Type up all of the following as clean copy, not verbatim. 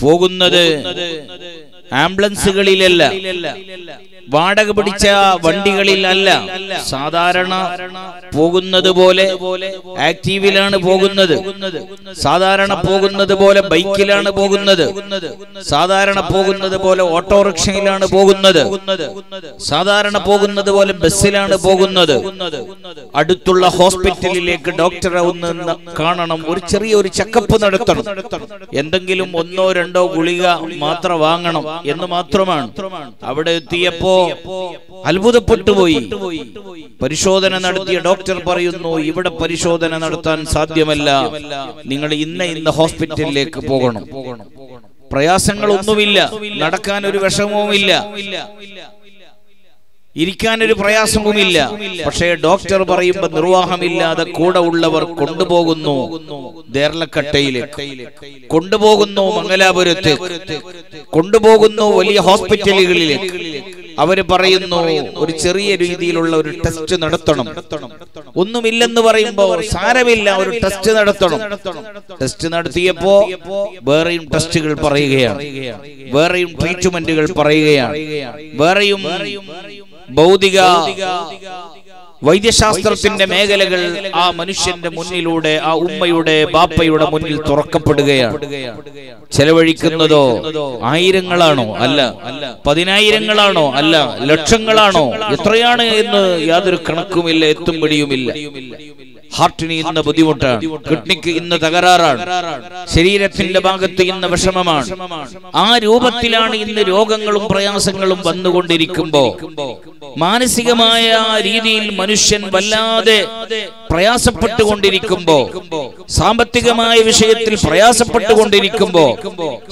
പോകുന്നത് ആംബുലൻസുകളിലല്ല, വാടക പിടിച്ച വണ്ടികളിലല്ല, സാധാരണ പോകുന്നത് പോലെ ആക്റ്റീവിലാണ് പോകുന്നത്, സാധാരണ പോകുന്നത് പോലെ ബൈക്കിലാണ് പോകുന്നത്, സാധാരണ പോകുന്നത് പോലെ ഓട്ടോറിക്ഷയിലാണ് പോകുന്നത്, സാധാരണ പോകുന്നത് പോലെ ബസ്സിലാണ് പോകുന്നത്. അടുത്തുള്ള ഹോസ്പിറ്റലിലേക്ക് ഡോക്ടറെ ഒന്ന് കാണണം, ഒരു ചെറിയൊരു ചെക്കപ്പ് നടത്തണം, എന്തെങ്കിലും 1-2 ഗുളിക മാത്രം വാങ്ങണം എന്ന് മാത്രമാണ്. അവിടെ എത്തിയപ്പോ അത്ഭുതപ്പെട്ടുപോയി. പരിശോധന നടത്തിയ ഡോക്ടർ പറയുന്നു, ഇവിടെ പരിശോധന നടത്താൻ സാധ്യമല്ല, നിങ്ങൾ ഇന്ന ഹോസ്പിറ്റലിലേക്ക് പോകണം. പ്രയാസങ്ങളൊന്നുമില്ല, നടക്കാൻ ഒരു വിഷമവുമില്ല, ഇരിക്കാനൊരു പ്രയാസവുമില്ല. പക്ഷേ ഡോക്ടർ പറയുമ്പോൾ നിർവാഹമില്ലാതെ കൂടെ ഉള്ളവർ കൊണ്ടുപോകുന്നു ദേർലക്കട്ടയിലേക്ക്, കൊണ്ടുപോകുന്നു മംഗലാപുരത്തേക്ക്, കൊണ്ടുപോകുന്നു വലിയ ഹോസ്പിറ്റലുകളിലേക്ക്. അവര് പറയുന്നു ഒരു ചെറിയ രീതിയിലുള്ള ഒരു ടെസ്റ്റ് നടത്തണം. ഒന്നുമില്ലെന്ന് പറയുമ്പോൾ സാരമില്ല, ഒരു ടെസ്റ്റ് നടത്തണം. ടെസ്റ്റ് നടത്തിയപ്പോ വേറെയും ടെസ്റ്റുകൾ പറയുകയാണ്, വേറെയും ട്രീറ്റ്മെന്റുകൾ പറയുകയാണ്, വേറെയും ഭൗതിക വൈദ്യശാസ്ത്രത്തിന്റെ മേഖലകൾ ആ മനുഷ്യന്റെ മുന്നിലൂടെ, ആ ഉമ്മയുടെ ബാപ്പയുടെ മുന്നിൽ തുറക്കപ്പെടുകയാണ്. ചെലവഴിക്കുന്നതോ ആയിരങ്ങളാണോ? അല്ല. 10,000-ങ്ങളാണോ? അല്ല. ലക്ഷങ്ങളാണോ? എത്രയാണ് എന്ന് യാതൊരു കണക്കുമില്ല, എത്തും പിടിയുമില്ല. ഹാർട്ടിന് ഇന്ന് ബുദ്ധിമുട്ടാണ്, കിഡ്നിക്ക് ഇന്ന് തകരാറാണ്, ശരീരത്തിന്റെ ഭാഗത്ത് ഇന്ന് വിഷമമാണ്. ആ രൂപത്തിലാണ് ഇന്ന് രോഗങ്ങളും പ്രയാസങ്ങളും വന്നുകൊണ്ടിരിക്കുമ്പോ, മാനസികമായ രീതിയിൽ മനുഷ്യൻ വല്ലാതെ പ്രയാസപ്പെട്ടുകൊണ്ടിരിക്കുമ്പോ, സാമ്പത്തികമായ വിഷയത്തിൽ പ്രയാസപ്പെട്ടുകൊണ്ടിരിക്കുമ്പോ,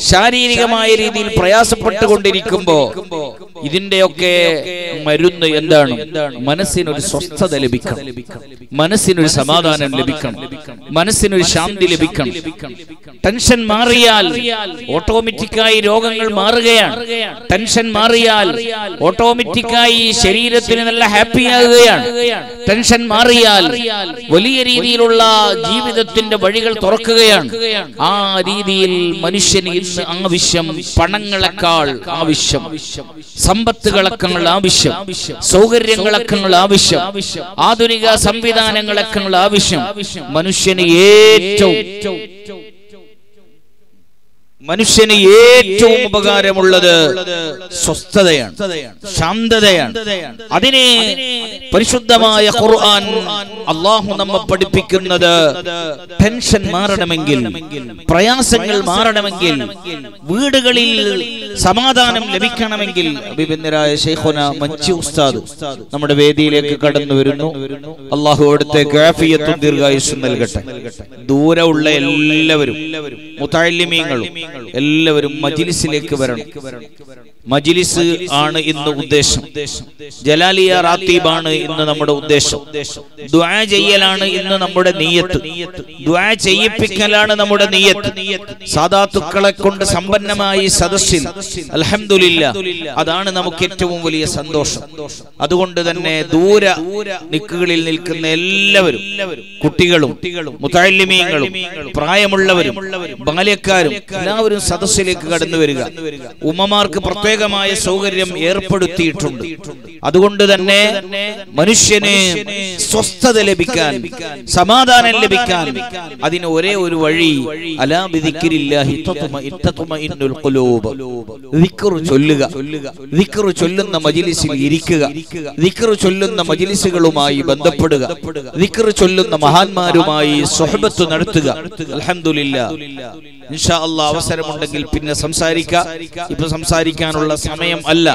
ശാരീരികമായ രീതിയിൽ പ്രയാസപ്പെട്ടുകൊണ്ടിരിക്കുമ്പോ, ഇതിന്റെയൊക്കെ മരുന്ന് എന്താണ്? മനസ്സിനൊരു സ്വസ്ഥത ലഭിക്കണം, മനസ്സിനൊരു സമാധാനം ലഭിക്കണം, മനസ്സിനൊരു ശാന്തി ലഭിക്കണം. ടെൻഷൻ മാറിയാൽ ഓട്ടോമാറ്റിക്കായി രോഗങ്ങൾ മാറുകയാണ്. ടെൻഷൻ മാറിയാൽ ഓട്ടോമാറ്റിക്കായി ശരീരത്തിന് നല്ല ഹാപ്പി ആകുകയാണ്. ടെൻഷൻ മാറിയാൽ വലിയ രീതിയിലുള്ള ജീവിതത്തിന്റെ വഴികൾ തുറക്കുകയാണ്. ആ രീതിയിൽ മനുഷ്യന് ഇന്ന് ആവശ്യം പണങ്ങളെക്കാൾ ആവശ്യം, സമ്പത്തുകളെക്കാൾ ആവശ്യം, സൗകര്യങ്ങളെക്കാൾ ആവശ്യം, ആധുനിക സംവിധാനങ്ങളെക്കാൾ ആവശ്യം മനുഷ്യന് ഏറ്റവും ഉപകാരമുള്ളത് സ്വസ്ഥതയാണ്, ശാന്തതയാണ്. അതിനെ പരിശുദ്ധമായ ഖുർആൻ അല്ലാഹു നമ്മെ പഠിപ്പിക്കുന്നത്, ടെൻഷൻ മാറണമെങ്കിൽ, പ്രയാസങ്ങൾ മാറണമെങ്കിൽ, വീടുകളിൽ സമാധാനം ലഭിക്കണമെങ്കിൽ, അഭിനന്ദനായ ശൈഖുന മഞ്ചി ഉസ്താദ് നമ്മുടെ വേദിയിലേക്ക് കടന്നു വരുന്നു. അല്ലാഹു അവിടുത്തേക്ക് ആഫിയത്തും ദീർഘായുസ്സും നൽകട്ടെ. ദൂരെ ഉള്ള എല്ലാവരും, മുതഅല്ലിമീങ്ങളും എല്ലാവരും മജ്ലിസിലേക്ക് വരണം. മജ്ലിസ് ആണ് ഇന്ന് ഉദ്ദേശം, ജലാലിയ റാത്തീബാണ് ഇന്ന് നമ്മുടെ ഉദ്ദേശം, ദുആ ചെയ്യലാണ് ഇന്ന് നമ്മുടെ നിയ്യത്ത്, ദുആ ചെയ്യിപ്പിക്കലാണ് നമ്മുടെ നിയ്യത്ത്. സാദാത്തുക്കളെ കൊണ്ട് സമ്പന്നമായി സദസ്സിൽ അൽഹംദുലില്ലാഹ്, അതാണ് നമുക്ക് ഏറ്റവും വലിയ സന്തോഷം. അതുകൊണ്ട് തന്നെ ദൂര നിക്കുകളിൽ നിൽക്കുന്ന എല്ലാവരും, കുട്ടികളും മുതഅല്ലിമീങ്ങളും പ്രായമുള്ളവരും ബാല്യക്കാരും എല്ലാവരും സദസ്സിലേക്ക് കടന്നു വരിക. ഉമ്മമാർക്ക് പ്രത്യേകമായ സൗകര്യം ഏർപ്പെടുത്തിയിട്ടുണ്ട്. അതുകൊണ്ട് തന്നെ മനുഷ്യന് സ്വസ്ഥത ലഭിക്കാൻ, സമാധാനം ലഭിക്കാൻ അതിന് ഒരേ ഒരു വഴി, അലാ ബിദിക്രില്ലാഹി തത്മഇന്നുൽ ഖുലൂബ്, ദിക്ർ ചൊല്ലുക, ദിക്ർ ചൊല്ലുന്ന മജ്ലിസിൽ ഇരിക്കുക, ദിക്ർ ചൊല്ലുന്ന മജ്ലിസുകളുമായി ബന്ധപ്പെടുക, ദിക്ർ ചൊല്ലുന്ന മഹാന്മാരുമായി സുഹബത്ത് നടത്തുക. അൽഹംദുലില്ലാഹ്, ഇൻഷാ അല്ലാഹ് അവസരമുണ്ടെങ്കിൽ പിന്നെ സംസാരിക്കാം. ഇപ്പൊ സംസാരിക്കാനുള്ള സമയം അല്ല.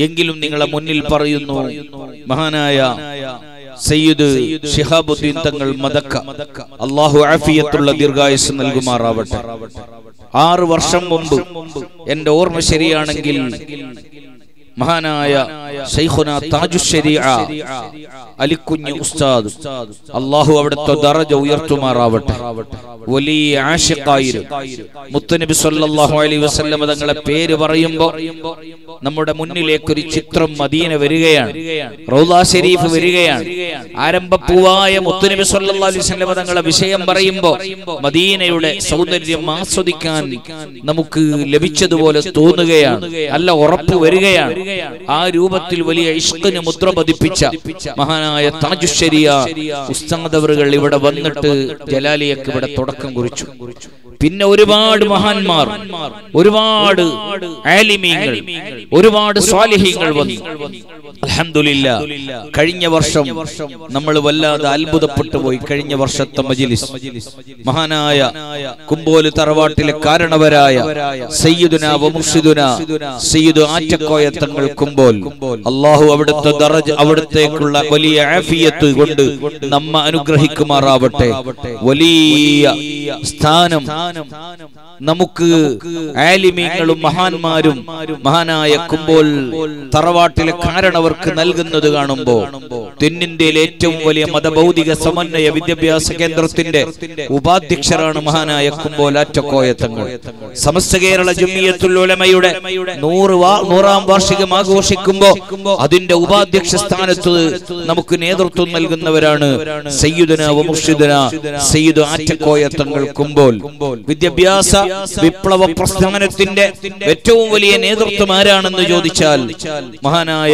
എങ്കിലും നിങ്ങളെ മുന്നിൽ പറയുന്നു, മഹാനായ സയ്യിദ് ശിഹാബുദ്ദീൻ തങ്ങൾ മദക്ക, അല്ലാഹു ആഫിയത്തുള്ള ദീർഘായുസ്സ് നൽകുമാറാവട്ടെ. 6 വർഷം മുമ്പ്, എന്റെ ഓർമ്മ ശരിയാണെങ്കിൽ, മഹാനായ ശൈഖുനാ താജുശ്ശരീഅ അലിക്കുഞ്ഞ് ഉസ്താദ്, അല്ലാഹു അവിടുത്തെ ദറജ ഉയർത്തുമാറാവട്ടെ. വലിയ ആശിഖായിരുന്നു. മുത്തുനബി സല്ലല്ലാഹു അലൈഹി വസല്ലം തങ്ങളെ പേര് പറയുമ്പോൾ നമ്മുടെ മുന്നിലേക്ക് ഒരു ചിത്രം മദീന വരികയാണ്, റൗള ശരീഫ് വരികയാണ്. ആരംഭപ്പൂവായ മുത്തുനബി സല്ലല്ലാഹു അലൈഹി വസല്ലം തങ്ങളെ വിഷയം പറയുമ്പോൾ മദീനയുടെ സൗന്ദര്യം ആസ്വദിക്കാൻ നമുക്ക് ലഭിച്ചതുപോലെ തോന്നുകയാണ്, നല്ല ഉറപ്പ് വരികയാണ്. ആ രൂപത്തിൽ വലിയ ഇഷ്കിന് മുദ്ര പതിപ്പിച്ച മഹാനായ താജുശ്ശരീഅ ഉസ്താദ് അവറുകൾ ഇവിടെ വന്നിട്ട് ജലാലിയക്ക് ഇവിടെ തുടക്കം കുറിച്ചു. പിന്നെ ഒരുപാട് മഹാന്മാർ, ഒരുപാട് ആലിമീങ്ങൾ, ഒരുപാട് സ്വാലിഹീങ്ങൾ വന്നു. അൽഹംദുലില്ലാഹ്, കഴിഞ്ഞ വർഷം നമ്മൾ വല്ലാതെ അത്ഭുതപ്പെട്ടു പോയി. കഴിഞ്ഞ വർഷത്തെ മജ്ലിസ് മഹാനായ കുമ്പോല് തറവാട്ടിലെ കാരണവരായ സയ്യിദുനാ വമുർഷിദുനാ സയ്യിദ് ആറ്റക്കോയ തങ്ങൾ കുമ്പോൽ, അല്ലാഹു അവിടുത്തെ ദറജ, അവിടത്തേക്കുള്ള വലിയ ആഫിയത്ത് കൊണ്ട് നമ്മെ അനുഗ്രഹിക്കുമാറാവട്ടെ. വലിയ സ്ഥാനം നമുക്ക് ആലിമീങ്ങളും മഹാന്മാരും മഹാനായ കുമ്പോൽ തറവാട്ടിലെ കാരണവർക്ക് നൽകുന്നത് കാണുമ്പോൾ തെന്നിന്ത്യയിലെ ഏറ്റവും വലിയ മതഭൗതിക സമന്വയ വിദ്യാഭ്യാസ കേന്ദ്രത്തിന്റെ ഉപാധ്യക്ഷരാണ് മഹാനായ കുമ്പോൽ ആറ്റക്കോയ തങ്ങൾ. സമസ്ത കേരള ജംഇയ്യത്തുൽ ഉലമയുടെ 100ാം വാർഷികം ആഘോഷിക്കുമ്പോൾ അതിന്റെ ഉപാധ്യക്ഷ സ്ഥാനത്ത് നമുക്ക് നേതൃത്വം നൽകുന്നവരാണ് സയ്യിദുനാ വമുർഷിദുനാ സയ്യിദ് ആറ്റക്കോയ തങ്ങൾ കുമ്പോൽ. വിദ്യാഭ്യാസ വിപ്ലവ പ്രസ്ഥാനത്തിന്റെ ഏറ്റവും വലിയ നേതൃത്വം ആരാണെന്ന് ചോദിച്ചാൽ മഹാനായ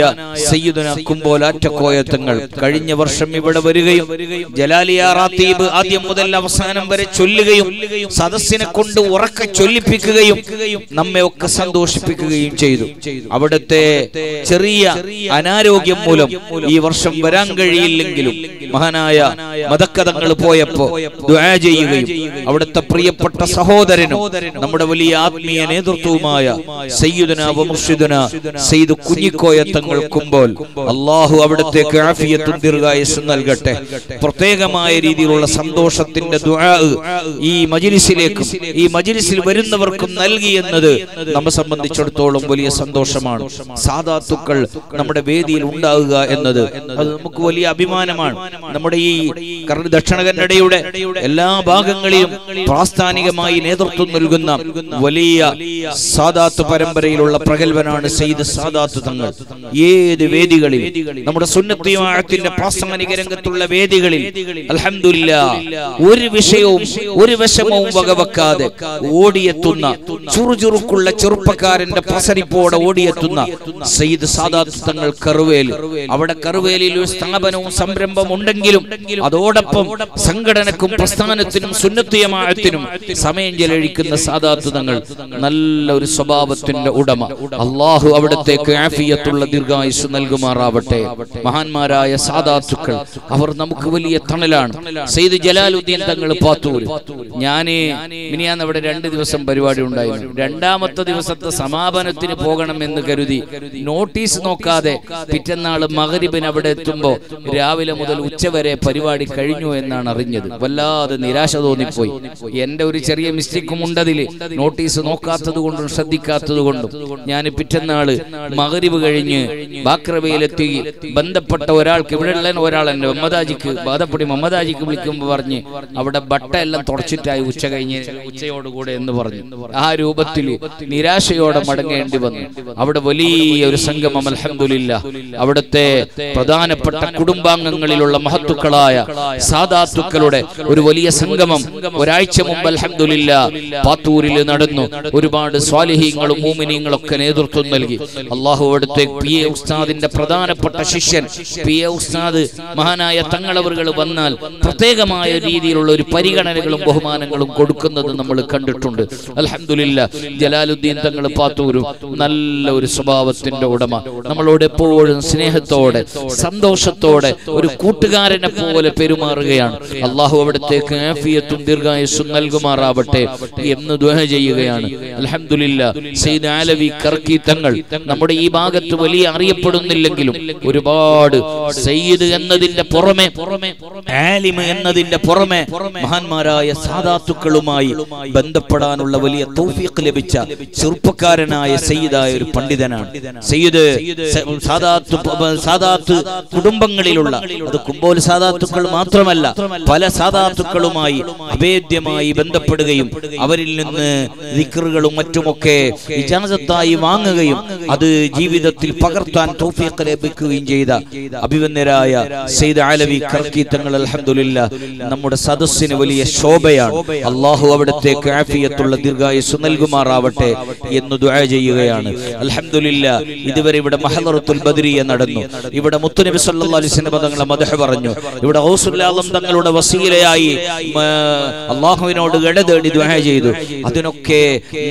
സയ്യിദുനാ കുമ്പോൽ ആറ്റക്കോയ തങ്ങൾ. കഴിഞ്ഞ വർഷം ഇവിടെ വരികയും ജലാലിയ റാത്തീബ് ആദ്യം മുതൽ അവസാനം വരെ ചൊല്ലുകയും സദസ്സിനെ കൊണ്ട് ഉറക്കെ ചൊല്ലിപ്പിക്കുകയും നമ്മെ ഒക്കെ സന്തോഷിപ്പിക്കുകയും ചെയ്തു. അവിടുത്തെ ചെറിയ അനാരോഗ്യം മൂലം ഈ വർഷം വരാൻ കഴിയില്ലെങ്കിലും മഹാനായ മദക്കതങ്ങൾ പോയപ്പോ ദുആ ചെയ്യുകയും അവിടുത്തെ പ്രിയപ്പെട്ട സഹോദരനും നമ്മുടെ വലിയ ആത്മീയ നേതൃത്വവുമായ സയ്യിദുനാ വമുർഷിദുനാ സയ്യിദ് കുഞ്ഞിക്കോയ തങ്ങൾ കുമ്പോൽ, അല്ലാഹു അവിടത്തേക്ക് ആഫിയത്തും ദീർഘായുസ്സും നൽകട്ടെ. പ്രത്യേകമായ രീതിയിലുള്ള സന്തോഷത്തിന്റെ ദുആ ഈ മജ്ലിസിലേക്കും ഈ മജ്ലിസിൽ വരുന്നവർക്കും നൽകി എന്നത് നമ്മെ സംബന്ധിച്ചിടത്തോളം വലിയ സന്തോഷമാണ്. സാദാത്തുക്കൾ നമ്മുടെ വേദിയിൽ ഉണ്ടാവുക എന്നത് അത് നമുക്ക് വലിയ അഭിമാനമാണ്. നമ്മുടെ ഈ ദക്ഷിണ കന്നഡയുടെ എല്ലാ ഭാഗങ്ങളിലും പ്രാസ്ഥാനികമായി നേതൃത്വം നൽകുന്ന വലിയ സാദാത്ത് പരമ്പരയിലുള്ള പ്രഗൽഭനാണ് സയ്യിദ് സാദാത്ത് തങ്ങൾ. ഏത് വേദികളിൽ, നമ്മുടെ സുന്നത്ത് ജമാഅത്തിന്റെ പ്രാസ്ഥാനിക രംഗത്തുള്ള വേദികളിൽ അൽഹംദുലില്ലാഹ് ഒരു വിഷയവും ഒരു വിഷമവും വകവെക്കാതെ ഓടിയെത്തുന്ന ചുറുചുറുക്കുള്ള ചെറുപ്പക്കാരന്റെ പ്രസരിപ്പോടെ ഓടിയെത്തുന്ന സയ്യിദ് സാദാത്ത് തങ്ങൾ കറുവേൽ. അവിടെ കറുവേലിൽ ഒരു സ്ഥാപനവും സംരംഭം ഉണ്ടെങ്കിലും അതോടൊപ്പം സംഘടനക്കും പ്രസ്ഥാനത്തിനും സുന്നത്ത് ജമാഅത്തിനും സമയം ചെലവഴിക്കുന്ന സാദാത്ത് തങ്ങൾ നല്ല ഒരു സ്വഭാവത്തിന്റെ ഉടമ. അല്ലാഹു അവിടത്തേക്ക് ആഫിയത്തുള്ള ദീർഘായുസ്സ് നൽകുമാറാവട്ടെ. മഹാന്മാരായ സാദാത്തുക്കൾ അവർ നമുക്ക് വലിയ തണലാണ്. സയ്യിദ് ജലാലുദ്ദീൻ തങ്ങൾ പാത്തൂര്, ഞാന് മിനിയാന്ന് അവിടെ 2 ദിവസം പരിപാടി ഉണ്ടായിരുന്നു. 2ാമത്തെ ദിവസത്തെ സമാപനത്തിന് പോകണം എന്ന് കരുതി നോട്ടീസ് നോക്കാതെ പിറ്റന്നാള് മഗ്രിബിന് അവിടെ എത്തുമ്പോ രാവിലെ മുതൽ ഉച്ചവരെ പരിപാടി കഴിഞ്ഞു എന്നാണ് അറിഞ്ഞത്. വല്ലാതെ നിരാശ തോന്നിപ്പോയി. എന്റെ ഒരു ചെറിയ മിസ്റ്റേക്കും ഉണ്ടതില്, നോട്ടീസ് നോക്കാത്തത് കൊണ്ടും ശ്രദ്ധിക്കാത്തത് കൊണ്ടും. ഞാൻ പിറ്റന്നാള് മഗ്രിബ് കഴിഞ്ഞ് ബാക്രവയിലെത്തി ബന്ധപ്പെട്ട ഒരാൾക്ക്, ഇവിടെ ഉള്ള ഒരാൾ എന്റെ മമ്മദാജിക്ക് ബാധപ്പൊടി മമ്മദാജിക്ക് വിളിക്കുമ്പോൾ പറഞ്ഞ് അവിടെ ബട്ട എല്ലാം തുടച്ചിട്ടായി ഉച്ച കഴിഞ്ഞ് ഉച്ചയോടുകൂടെ എന്ന് പറഞ്ഞു. ആ രൂപത്തിൽ നിരാശയോടെ മടങ്ങേണ്ടി വന്നു. അവിടെ വലിയ ഒരു സംഗമം അൽഹംദുലില്ലാഹ്. അവിടുത്തെ പ്രധാനപ്പെട്ട കുടുംബാംഗങ്ങളിലുള്ള മഹത്തുക്കളായ സാദാത്തുക്കളുടെ ഒരു വലിയ സംഗമം ഒരാഴ്ച മുമ്പ് അൽഹംദുലില്ലാഹ് പാത്തൂരിൽ നടന്നു. ഒരുപാട് സ്വാലിഹീങ്ങളും മൂമിനീങ്ങളും ഒക്കെ നേതൃത്വം നൽകി. അല്ലാഹു അവിടുത്തെ പി.എ. ഉസ്താദിന്റെ പ്രധാനപ്പെട്ട ശിഷ്യൻ പി.എ. ഉസ്താദ് മഹാനായ തങ്ങളവറുകൾ വന്നാൽ പ്രത്യേകമായ രീതിയിലുള്ള ഒരു പരിഗണനകളും ബഹുമാനങ്ങളും കൊടുക്കുന്നത് നമ്മൾ കണ്ടിട്ടുണ്ട്. അൽഹംദുലില്ലാഹ്. ജലാലുദ്ദീൻ തങ്ങൾ പാത്തൂരും നല്ല ഒരു സ്വഭാവത്തിന്റെ ഉടമ, നമ്മളോട് എപ്പോഴും സ്നേഹത്തോടെ സന്തോഷത്തോടെ ഒരു കൂട്ടുകാരനെ പോലെ പെരുമാറുകയാണ്. അല്ലാഹു അവിടത്തേക്ക് ആഫിയത്തും ദീർഘായുസ്സും നൽകുമാറാവട്ടെ എന്ന് ദുആ ചെയ്യുകയാണ്. അൽഹംദുലില്ലാഹ്. സയ്യിദ് ആലവി കർക്കി തങ്ങൾ നമ്മുടെ ഈ ഭാഗത്ത് വലിയ അറിയപ്പെടുന്നില്ലെങ്കിലും ഒരുപാട് സയ്യിദ് എന്നതിന്റെ പുറമെ ആലിം എന്നതിന്റെ പുറമെ മഹാന്മാരായ സാദാത്തുക്കളുമായി ബന്ധപ്പെടാനുള്ള വലിയ തൗഫീഖ് ലഭിച്ച ചെറുപ്പക്കാരനായ സയ്യിദായ ഒരു പണ്ഡിതനാണ്. സയ്യിദ് സാദാത്ത് കുടുംബങ്ങളിലുള്ള, അത് കുമ്പോൽ സാദാത്തുക്കൾ മാത്രമല്ല, പല സാദാത്തുക്കളുമായി അഭേദ്യമായി ബന്ധപ്പെടുകയും അവരിൽ നിന്ന് ദിക്റുകളും മറ്റുമൊക്കെ ഇജാസത്തായി വാങ്ങുകയും അത് ജീവിതത്തിൽ പകർത്താൻ തൗഫീഖ് ലഭിക്കുകയും ചെയ്ത അഭിവന്യരായ സയ്യിദ് അലവി കർക്കി തങ്ങൾ അൽഹംദുലില്ലാഹ് നമ്മുടെ സദസ്സിന് വലിയ ശോഭയാണ്. അല്ലാഹു അവിടത്തേക്ക് ആഫിയത്തുള്ള ദീർഘായുസ്സ് നൽകുമാറാവട്ടെ എന്ന് ദുആ ചെയ്യുകയാണ്. അൽഹംദുലില്ലാഹ് ഇതുവരെ ഇവിടെ മഹ്ളറത്തുൽ ബദ്രിയ നടന്നു. ഇവിടെ മുത്തുനബി സല്ലല്ലാഹു അലൈഹി വസല്ലം തങ്ങളുടെ മദ്ഹ് പറഞ്ഞു. ഇവിടെ ഗൗസുൽ ആലം തങ്ങളുടെ വസീലയായി അല്ലാഹുവിനോട് ഗഡതേടി ദുആ ചെയ്തു. അതിനൊക്കെ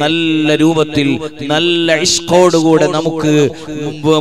നല്ല രൂപത്തിൽ നല്ല ഇഷ്കോടുകൂടെ നമുക്ക്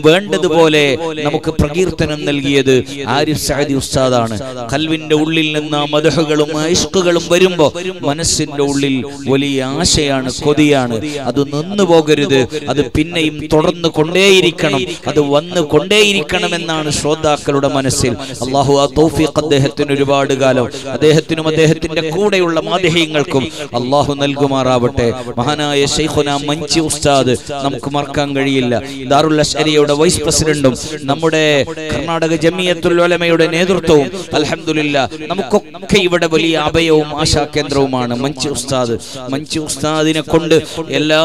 വേണ്ടതുപോലെ നമുക്ക് പ്രകീർത്തനം നൽകിയത് ആരിഫ് സഅദി ഉസ്താദാണ്. ഖൽബിന്റെ ഉള്ളിൽ നിന്ന് മദ്ഹുകളും ഇഷ്കുകളും വരുമ്പോൾ മനസ്സിന്റെ ഉള്ളിൽ വലിയ ആശയാണ്, കൊതിയാണ്. അത് നിന്നു പോകരുത്, അത് പിന്നെയും തുടർന്ന് കൊണ്ടേയിരിക്കണം, അത് വന്ന് കൊണ്ടേയിരിക്കണമെന്നാണ് ശ്രോതാക്കളുടെ മനസ്സിൽ. അല്ലാഹു ആ തൗഫീഖ് അദ്ദേഹത്തിന് ഒരുപാട് കാലം, അദ്ദേഹത്തിനും അദ്ദേഹത്തിന്റെ കൂടെയുള്ള മാധ്യമങ്ങൾക്കും അല്ലാഹു നൽകുമാറാവട്ടെ. മഹാനായ ശൈഖുനാ മഞ്ചി ഉസ്താദ് നമുക്ക് മറക്കാൻ കഴിയില്ല. ദാറുൽ അശ്അരിയുടെ വൈസ് പ്രസിഡന്റും നമ്മുടെ കർണാടക ജമിയത്തുൽ ഉലമയുടെ നേതൃത്വവും അൽഹംദുലില്ലാഹ് നമുക്കൊക്കെ ഇവിടെ വലിയ അഭയവും ആശാകേന്ദ്രവുമാണ് മഞ്ചി ഉസ്താദ്. മഞ്ചി ഉസ്താദിനെ കൊണ്ട് എല്ലാ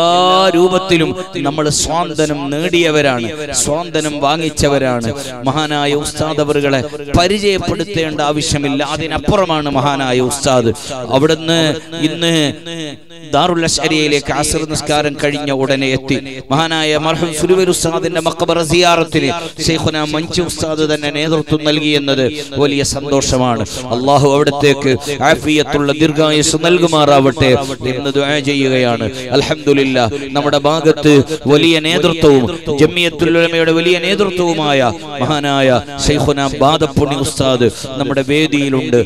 രൂപത്തിലും നമ്മൾ സ്വാന്തനം നേടിയവരാണ്, സ്വാന്തനം വാങ്ങിച്ചവരാണ്. മഹാനായ ഉസ്താദ് അവറുകളെ പരിചയപ്പെടുത്തേണ്ട ആവശ്യമില്ല, അതിനപ്പുറമാണ് മഹാനായ ഉസ്താദ്. അവിടുന്ന് ഇന്ന് ദാറുൽ അശ്അരിയയിലേക്ക് അസ്ർ നിസ്കാരം കഴിഞ്ഞ ഉടനെ എത്തി. മഹാനായ മർഹൂം സുലുവർ ഉസ്താദിന്റെ മഖബറ സിയാറത്തിന് ശൈഖുനാ മഞ്ചി ഉസ്താദ് തന്നെ നേതൃത്വം നൽകി എന്നത് വലിയ സന്തോഷമാണ്. അല്ലാഹു അവിടത്തേക്ക് ആഫിയത്തുള്ള ദീർഘായുസ്സ് നൽകുമാറാവട്ടെ എന്ന് ദുആ ചെയ്യുകയാണ്. അൽഹംദുലില്ലാഹ് നമ്മുടെ ഭാഗത്ത് വലിയ നേതൃത്വവും ജമിയത്തുൽ ഉലമയുടെ വലിയ നേതൃത്വവുമായ മഹാനായ ശൈഖുനാ ബാദപ്പുണി ഉസ്താദ് നമ്മുടെ വേദിയിലുണ്ട്.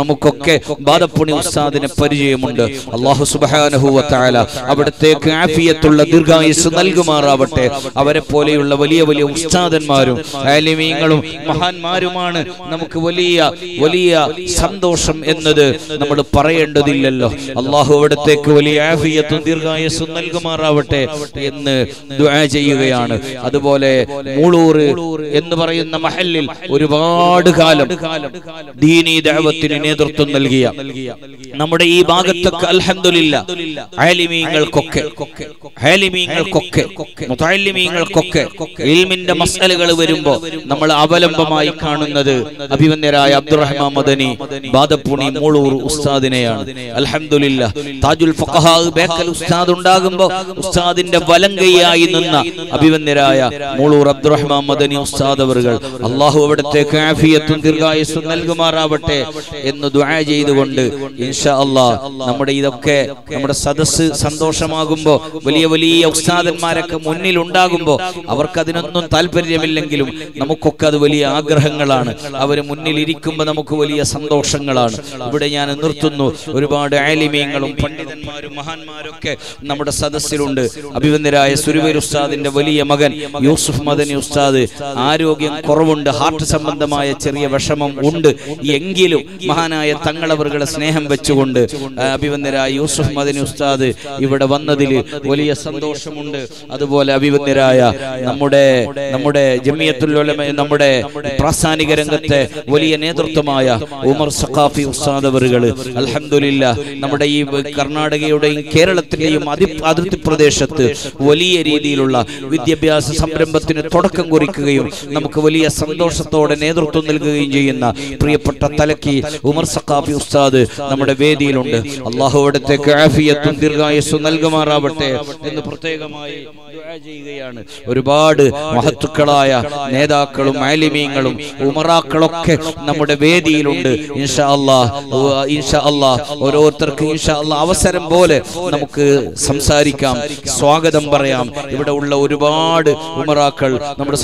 നമുക്കൊക്കെ ബാദപ്പുണി ഉസ്താദിനെ പരിചയമുണ്ട്. അല്ലാഹു സുബ്ഹാനഹു വ തആല അവിടത്തേക്ക് ആഫിയത്തുള്ള ദീർഘായുസ്സ് നൽകുമാറാവട്ടെ. അവരെ പോലെയുള്ള വലിയ വലിയ ഉസ്താദന്മാരും ആലിമീങ്ങളും മഹാന്മാരുമാണ് നമുക്ക് വലിയ വലിയ സന്തോഷം എന്നത് നമ്മൾ പറയേണ്ടതില്ലല്ലോ. അല്ലാഹു അവിടത്തേക്ക് വലിയ ആഫിയത്തും ദീർഘായുസ്സും നൽകുമാറാവട്ടെ എന്ന് ദുആ ചെയ്യുകയാണ്. അതുപോലെ മൂളൂർ എന്ന് പറയുന്ന മഹല്ലിൽ ഒരുപാട് കാലം ദീനീ ദഅവത്തിന് നേതൃത്വം നൽകിയ നമ്മുടെ ഈ ഭാഗത്തൊക്കെ അൽഹംദുലില്ലാഹ് ആലിമീങ്ങൾക്കൊക്കെ മുതഅല്ലിമീങ്ങൾക്കൊക്കെ ഇൽമിന്റെ മസ്അലകൾ വരുമ്പോൾ നമ്മൾ അവലംബമായി കാണുന്നത് അഭിവന്യരായ അബ്ദുറഹ്മാൻ മദനി ബാദപ്പുണി മൂളൂർ ഉസ്താദിനെയാണ്. അൽഹംദുലില്ലാഹ് താജുൽ ഫഖഹാ ബേക്കൽ ഉസ്താദ് ഉണ്ടാകുമ്പോൾ ഉസ്താദിന്റെ വലങ്കയായി നിന്ന അഭിവന്യരായ മൂളൂർ അബ്ദുറഹ്മാൻ മദനി ഉസ്താദ് അവറുകൾ അല്ലാഹു അവിടത്തേക്ക് ആഫിയത്തും ദീർഘായുസ്സും നൽകുമാറാവട്ടെ എന്ന് ദുആ ചെയ്തുകൊണ്ട് ഇൻഷാ അല്ലാഹ് നമ്മുടെ ഇതൊക്കെ നമ്മുടെ സദസ്സ് സന്തോഷമാകുമ്പോൾ വലിയ വലിയ ഉസ്താദന്മാരൊക്കെ മുന്നിൽ ഉണ്ടാകുമ്പോൾ അവർക്ക് അതിനൊന്നും താല്പര്യമില്ലെങ്കിലും നമുക്കൊക്കെ അത് വലിയ ആഗ്രഹങ്ങളാണ്. അവർ മുന്നിൽ ഇരിക്കുമ്പോൾ നമുക്ക് വലിയ സന്തോഷങ്ങളാണ്. ഇവിടെ ഞാൻ നിർത്തുന്നു. ഒരുപാട് ആലിമീങ്ങളും പണ്ഡിതന്മാരും മഹാന്മാരൊക്കെ നമ്മുടെ സദസ്സിലുണ്ട്. അഭിവന്യരായ സുരുവർ ഉസ്താദിന്റെ വലിയ മകൻ യൂസുഫ് മദനി ഉസ്താദ് ആരോഗ്യം കുറവുണ്ട്, ഹാർട്ട് സംബന്ധമായ ചെറിയ വിഷമം ഉണ്ട്. എങ്കിലും മഹാനായ തങ്ങളവറുകളെ സ്നേഹം വെച്ചുകൊണ്ട് അഭിവന്യരായ യൂസുഫ് മദനി ഉസ്താദ് ഇവിടെ വന്നതിൽ വലിയ സന്തോഷമുണ്ട്. അതുപോലെ അഭിവന്യരായ നമ്മുടെ ജമിയത്തുൽ ഉലമ, നമ്മുടെ പ്രാസ്ഥാനിക രംഗത്തെ വലിയ നേതൃത്വമായ ഉമർ സഖാഫി ഉസ്താദ് അവറുകൾ അൽഹംദുലില്ലാഹ് നമ്മുടെ ഈ കർണാടകയുടെയും കേരളത്തിന്റെയും അതിർത്തി പ്രദേശത്ത് വലിയ രീതിയിലുള്ള വിദ്യാഭ്യാസ സംരംഭത്തിന് തുടക്കം കുറിക്കുകയും നമുക്ക് വലിയ സന്തോഷത്തോടെ നേതൃത്വം നൽകുകയും ചെയ്യുന്ന പ്രിയപ്പെട്ട തലക്കി ഉമർ സഖാഫി ഉസ്താദ് നമ്മുടെ വേദിയിലുണ്ട്. അല്ലാഹു അവിടത്തേക്ക് ആഫിയത്തും ദീർഘായുസ്സും നൽകുമാറാവട്ടെ എന്ന് പ്രത്യേകമായി ദുആ ചെയ്യുകയാണ്. ഒരുപാട് മഹത്തുക്കളായ നേതാക്കളും ആലിമീങ്ങളും ഉമറാക്കളൊക്കെ നമ്മുടെ വേദിയിലുണ്ട്. ഇൻഷാ അല്ലാഹ് ഓരോരുത്തർക്ക് ഇൻഷാ അല്ലാഹ് അവസരം പോലെ നമുക്ക് സംസാരിക്കാം, സ്വാഗതം പറയാം. ഇവിടെ ഉള്ള ഒരുപാട് ഉമറാക്കൾ നമ്മുടെ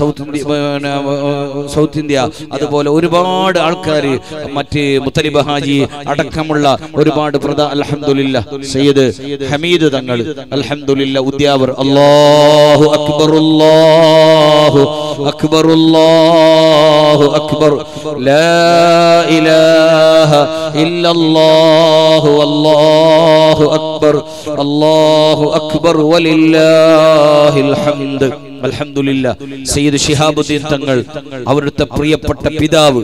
സൗത്ത് ഇന്ത്യ അതുപോലെ ഒരുപാട് ആൾക്കാർ, മറ്റ് മുത്തലിബ് ഹാജി അടക്കമുള്ള ഒരുപാട് അൽഹംദുലില്ലാഹ് സയ്യിദ് ഹമീദ് തങ്ങൾ അൽഹംദുലില്ലാഹ് ഉദ്യാവർ. അല്ലാഹു അക്ബർ, അല്ലാഹു അക്ബർ അല്ലാഹു അക്ബർ ലാ ഇലാഹ ഇല്ലല്ലാഹു അല്ലാഹു അക്ബർ അല്ലാഹു അക്ബർ വലില്ലാഹിൽ ഹംദ്. അൽഹംദുലില്ലാഹ്. സയ്യിദ് ശിഹാബുദ്ദീൻ തങ്ങൾ അവരുടെ പ്രിയപ്പെട്ട പിതാവ്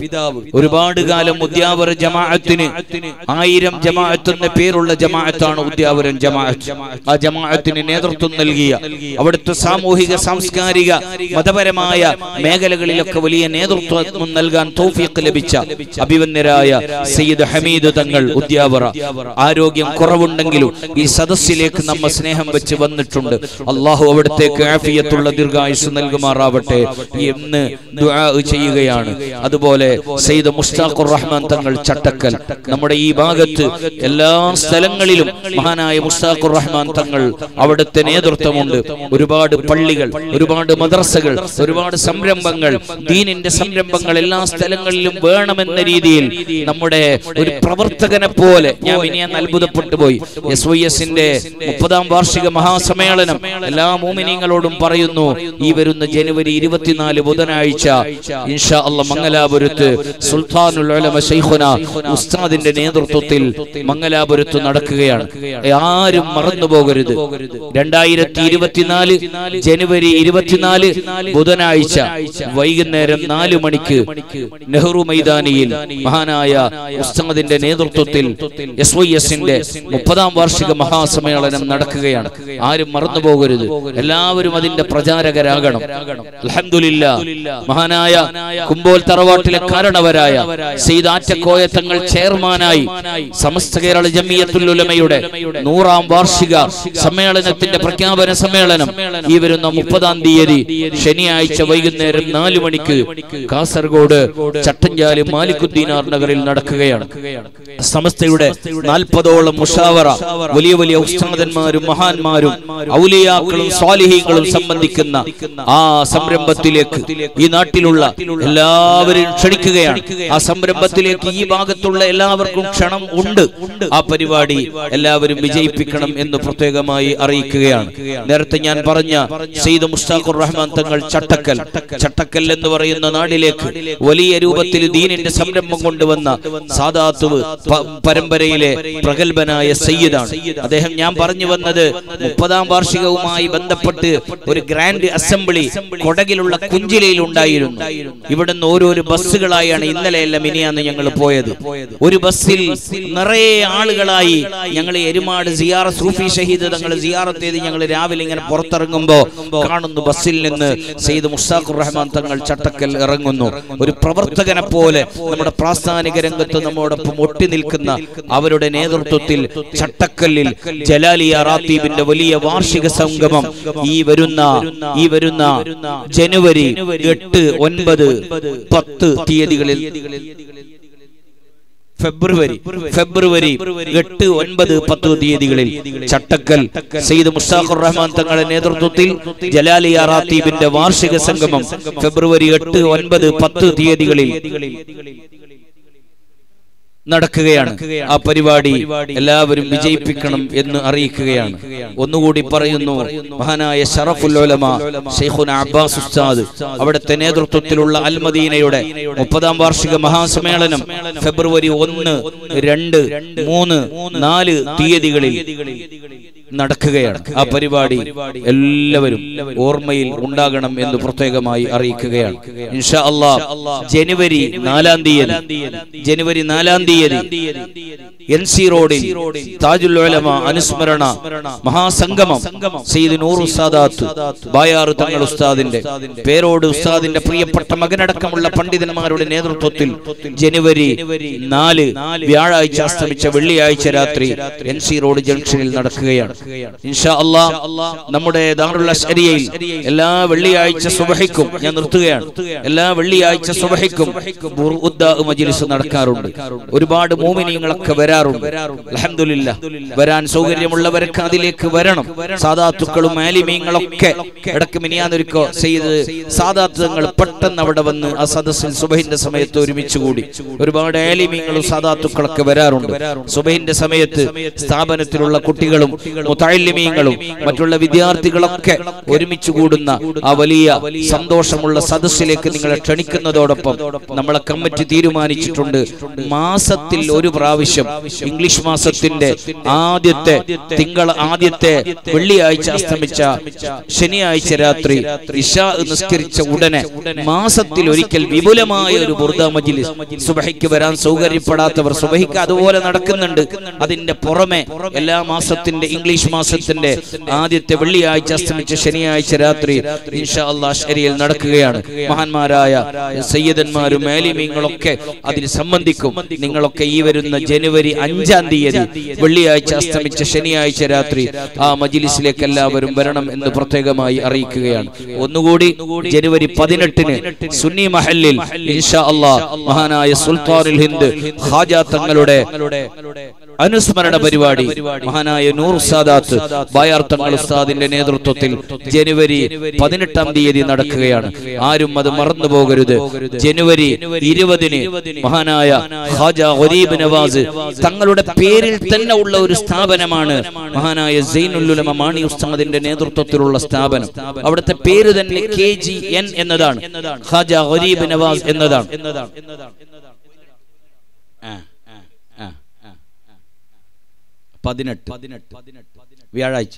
ഒരുപാട് കാലം ഉദ്യാവര ജമാഅത്തിന് 1000 ജമാഅത്ത് എന്ന പേരുള്ള ജമാഅത്താണ് ഉദ്യാവരൻ ജമാഅത്ത്. ആ ജമാഅത്തിന് നേതൃത്വം നൽകിയ അവിടുത്തെ സാമൂഹിക സാംസ്കാരിക മതപരമായ മേഖലകളിലൊക്കെ വലിയ നേതൃത്വം നൽകാൻ തൗഫീഖ് ലഭിച്ച അഭിവന്യരായ സയ്യിദ് ഹമീദ് തങ്ങൾ ഉദ്യാവറ ആരോഗ്യം കുറവുണ്ടെങ്കിലും ഈ സദസ്സിലേക്ക് നമ്മ സ്നേഹം വെച്ച് വന്നിട്ടുണ്ട്. അല്ലാഹു അവിടത്തേക്ക് ആഫിയത്തുള്ള ദീർഘായുസ് നൽകുമാറാവട്ടെ എന്ന് ദുആ ചെയ്യുകയാണ്. അതുപോലെ സയ്യിദ് മുസ്താഖുർ റഹ്മാൻ തങ്ങൾ ചട്ടക്കൽ, നമ്മുടെ ഈ ഭാഗത്ത് എല്ലാ സ്ഥലങ്ങളിലും മഹാനായ മുസ്താഖുർ റഹ്മാൻ തങ്ങൾ അവിടുത്തെ നേതൃത്വമുണ്ട്. ഒരുപാട് പള്ളികൾ, ഒരുപാട് മദ്രസകൾ, ഒരുപാട് സംരംഭങ്ങൾ, ദീനിന്റെ സംരംഭങ്ങൾ എല്ലാ സ്ഥലങ്ങളിലും വേണമെന്ന രീതിയിൽ നമ്മുടെ ഒരു പ്രവർത്തകനെ പോലെ ഞാൻ ഇനിയാൻ അത്ഭുതപ്പെട്ടു പോയി. SYSന്റെ 30ാം വാർഷിക മഹാസമ്മേളനം എല്ലാ മുഅ്മിനീങ്ങളോടും പറയുന്നു, ഈ വരുന്ന ജനുവരി 24 ബുധനാഴ്ച ഇൻഷാ അല്ലാഹ് മംഗലാപുരത്ത് സുൽത്താനുൽ ഉലമ ശൈഖുന ഉസ്താദിന്റെ നേതൃത്വത്തിൽ മംഗലാപുരത്ത് നടക്കുകയാണ്. ആരും മറന്നു പോകരുത്. 2024 ജനുവരി 24 ബുധനാഴ്ച വൈകുന്നേരം 4 മണിക്ക് നെഹ്റു മൈതാനിയിൽ മഹാനായ ഉസ്താദിന്റെ നേതൃത്വത്തിൽ SYSന്റെ 30ാം വാർഷിക മഹാസമ്മേളനം നടക്കുകയാണ്. ആരും മറന്നു പോകരുത്. എല്ലാവരും അതിന്റെ പ്രചാരകരാകണം. അൽഹംദുലില്ലാഹ്. മഹാനായ കുമ്പോൽ തറവാട്ടിലെ കാരണവരായ സയ്യിദ് ആറ്റക്കോയ തങ്ങൾ ചെയർമാനായി സമസ്ത കേരള ജമിയത്തുൽ ഉലമയുടെ 100ാം വാർഷിക സമ്മേളനത്തിന്റെ പ്രഖ്യാപന സമ്മേളനം ഈ വരുന്ന 30ാം തീയതി ശനിയാഴ്ച വൈകുന്നേരം 4 മണിക്ക് കാസർഗോഡ് ചട്ടഞ്ചാലി മാലിക്കുദ്ദീനാർ നഗറിൽ നടക്കുകയാണ്. സമസ്തയുടെ 40ഓളം മുഷാവറ, വലിയ വലിയ ഉസ്താദന്മാരും മഹാന്മാരും ഔലിയാക്കളും സ്വാലിഹീങ്ങളും സംബന്ധിക്കുന്ന ആ സംരംഭത്തിലേക്ക് ഈ നാട്ടിലുള്ള എല്ലാവരെയും ക്ഷണിക്കുകയാണ്. ആ സംരംഭത്തിലേക്ക് ഈ ഭാഗത്തുള്ള എല്ലാവർക്കും ക്ഷണം ഉണ്ട്. ആ പരിപാടി എല്ലാവരും വിജയിപ്പിക്കണം എന്ന് പ്രത്യേകമായി അറിയിക്കുകയാണ്. നേരത്തെ ഞാൻ പറഞ്ഞ സയ്യിദ് മുസ്താഖുർ റഹ്മാൻ തങ്ങൾ ചട്ടക്കൽ എന്ന് പറയുന്ന നാടിലേക്ക് വലിയ രൂപത്തിൽ ദീനിന്റെ സംരംഭം കൊണ്ടുവന്ന സാദാത്ത് പരമ്പരയിലെ പ്രഗൽഭനായ സയ്യിദാണ് അദ്ദേഹം. ഞാൻ പറഞ്ഞു വന്നത് 30ാം വാർഷികവുമായി ബന്ധപ്പെട്ട് ഒരു ഗ്രാൻഡ് അസംബ്ലി കൊടകിലുള്ള കുഞ്ചിലയിൽ ഉണ്ടായിരുന്നു. ഇവിടുന്ന് ഓരോരോ ബസ്സുകളായാണ് ഇന്നലെയെല്ലാം ഇനിയാന്ന് ഞങ്ങൾ പോയത്. ഒരു ബസ്സിൽ നിറയെ ആളുകളായി ഞങ്ങൾ എരുമാട് സിയാറത്ത് സൂഫി ഷഹീദ് തങ്ങൾ സിയാറത്ത് ചെയ്ത് ഞങ്ങൾ രാവിലെ ഇങ്ങനെ പുറത്തിറങ്ങുമ്പോ കാണുന്നു ബസ്സിൽ നിന്ന് സയ്യിദ് മുസ്താഖുർ റഹ്മാൻ തങ്ങൾ ചട്ടക്കൽ ഇറങ്ങുന്നു. ഒരു പ്രവർത്തകനെ പോലെ നമ്മുടെ പ്രാസ്ഥാനിക രംഗത്ത് നമ്മോടൊപ്പം ഒട്ടി നിൽക്കുന്ന അവരുടെ നേതൃത്വത്തിൽ ചട്ടക്കല്ലിൽ ജലാലിയ റാത്തീബിന്റെ വലിയ വാർഷിക സംഗമം ഈ വരുന്ന ജനുവരി 8, 9, 10 തീയതികളിൽ ഫെബ്രുവരി 8, 9, 10 തീയതികളിൽ ചട്ടക്കൽ സയ്യിദ് മുസ്താഖുർ റഹ്മാൻ തങ്ങളുടെ നേതൃത്വത്തിൽ ജലാലിയ റാത്തീബിന്റെ വാർഷിക സംഗമം ഫെബ്രുവരി 8, 9, 10 തീയതികളിൽ നടക്കുകയാണ്. ആ പരിപാടി എല്ലാവരും വിജയിപ്പിക്കണം എന്ന് അറിയിക്കുകയാണ്. ഒന്നുകൂടി പറയുന്നു, മഹാനായ ശറഫുൽ ഉലമ ശൈഖുന അബ്ബാസ് ഉസ്താദ് അവിടുത്തെ നേതൃത്വത്തിലുള്ള അൽ മദീനയുടെ 30ാം വാർഷിക മഹാസമ്മേളനം ഫെബ്രുവരി 1, 2, 3, 4 തീയതികളിൽ നടക്കുകയാണ്. ആ പരിപാടി എല്ലാവരും ഓർമ്മയിൽ ഉണ്ടാകണം എന്ന് പ്രത്യേകമായി അറിയിക്കുകയാണ്. ഇൻഷാ അല്ലാഹ് ജനുവരി 4 തീയതി NC റോഡിൽ താജുൽ ഉലമ അനുസ്മരണ മഹാസംഗമം സയ്യിദ് നൂറു സാദാത്ത് ബായാർ തങ്ങൾ ഉസ്താദിന്റെ പേരോട് ഉസ്താദിന്റെ പ്രിയപ്പെട്ട മകനടക്കമുള്ള പണ്ഡിതന്മാരുടെ നേതൃത്വത്തിൽ ജനുവരി 4 വ്യാഴാഴ്ച അസ്തമിച്ച വെള്ളിയാഴ്ച രാത്രി NC റോഡ് ജംഗ്ഷനിൽ നടക്കുകയാണ്. ഇൻഷാ അല്ലാഹ് നമ്മുടെ ദാറുൽ അശ്അരിയയിൽ എല്ലാ വെള്ളിയാഴ്ച സുബഹിക്കും, ഞാൻ നിർത്തുകയാണ്, എല്ലാ വെള്ളിയാഴ്ച സുബഹിക്കും മജ്ലിസ് നടക്കാറുണ്ട്. ഒരുപാട് മുഅ്മിനീങ്ങളൊക്കെ വരാറുണ്ട്. വരാറുണ്ട്. അൽഹംദുലില്ലാ, വരാൻ സൗകര്യമുള്ളവരൊക്കെ അതിലേക്ക് വരണം. സാദാത്തുക്കളും ആലിമീങ്ങളൊക്കെ ഇടയ്ക്ക് മിനിയാന്നൊരുക്കോ ചെയ്ത് സാദാത്തുകൾ പെട്ടെന്ന് അവിടെ വന്ന് ആ സദസ്സിൽ സുബഹിന്റെ സമയത്ത് ഒരുമിച്ച് കൂടി. ഒരുപാട് ആലിമീങ്ങളും സാദാത്തുക്കളൊക്കെ വരാറുണ്ട്. സുബഹിന്റെ സമയത്ത് സ്ഥാപനത്തിലുള്ള കുട്ടികളും മുതഅല്ലിമീങ്ങളും മറ്റുള്ള വിദ്യാർത്ഥികളൊക്കെ ഒരുമിച്ച് കൂടുന്ന ആ വലിയ സന്തോഷമുള്ള സദസ്സിലേക്ക് നിങ്ങളെ ക്ഷണിക്കുന്നതോടൊപ്പം നമ്മളെ കമ്മിറ്റി തീരുമാനിച്ചിട്ടുണ്ട്, മാസത്തിൽ ഒരു പ്രാവശ്യം ഇംഗ്ലീഷ് മാസത്തിന്റെ ആദ്യത്തെ വെള്ളിയാഴ്ച അസ്തമിച്ച ശനിയാഴ്ച രാത്രി ഇശാ നിസ്കരിച്ച ഉടനെ മാസത്തിൽ ഒരിക്കൽ വിപുലമായ ഒരു ബുർദ മജ്ലിസ്, സുബഹിക്ക് വരാൻ സൗകര്യപ്പെടാത്തവർ സുബഹിക്ക് അതുപോലെ നടക്കുന്നുണ്ട്. അതിന്റെ പുറമെ എല്ലാ മാസത്തിന്റെ ഇംഗ്ലീഷ് മാസത്തിന്റെ ആദ്യത്തെ വെള്ളിയാഴ്ച അസ്തമിച്ച ശനിയാഴ്ച രാത്രി ഇൻഷാ അല്ലാഹ് ശരിയിൽ നടക്കുകയാണ്. മഹാന്മാരായ സയ്യിദന്മാരും ആലിമീങ്ങളൊക്കെ അതിൽ സംബന്ധിക്കും. നിങ്ങളൊക്കെ ഈ വരുന്ന ജനുവരി 5-ാം തീയതി വെള്ളിയാഴ്ച അസ്തമിച്ച ശനിയാഴ്ച രാത്രി ആ മജ്ലിസിലേക്ക് എല്ലാവരും വരണം എന്ന് പ്രത്യേകമായി അറിയിക്കുകയാണ്. ഒന്നുകൂടി ജനുവരി 18-ന് സുന്നി മഹല്ലിൽ ഇൻഷാ അല്ലാഹ് മഹാനായ സുൽത്താനുൽ ഹിന്ദ് ഖാജ തങ്ങളുടെ അനുസ്മരണ പരിപാടി മഹാനായ നൂർ സാദാത്ത് ബായാർ തങ്ങൾ ഉസ്താദിന്റെ നേതൃത്വത്തിൽ ജനുവരി 18-ാം തീയതി നടക്കുകയാണ്. ആരും അത് മറന്നു പോകരുത്. ജനുവരി 20-ന് മഹാനായ ഖാജ ഗരീബ് നവാസ് തങ്ങളുടെ പേരിൽ തന്നെ ഉള്ള ഒരു സ്ഥാപനമാണ് മഹാനായ സൈനുൽ ഉലമ മാണി ഉസ്താദിന്റെ നേതൃത്വത്തിലുള്ള സ്ഥാപനം. അവിടുത്തെ പേര് തന്നെ KGN എന്നതാണ്, ഖാജ ഗരീബ് നവാസ് എന്നതാണ്. വ്യാഴാഴ്ച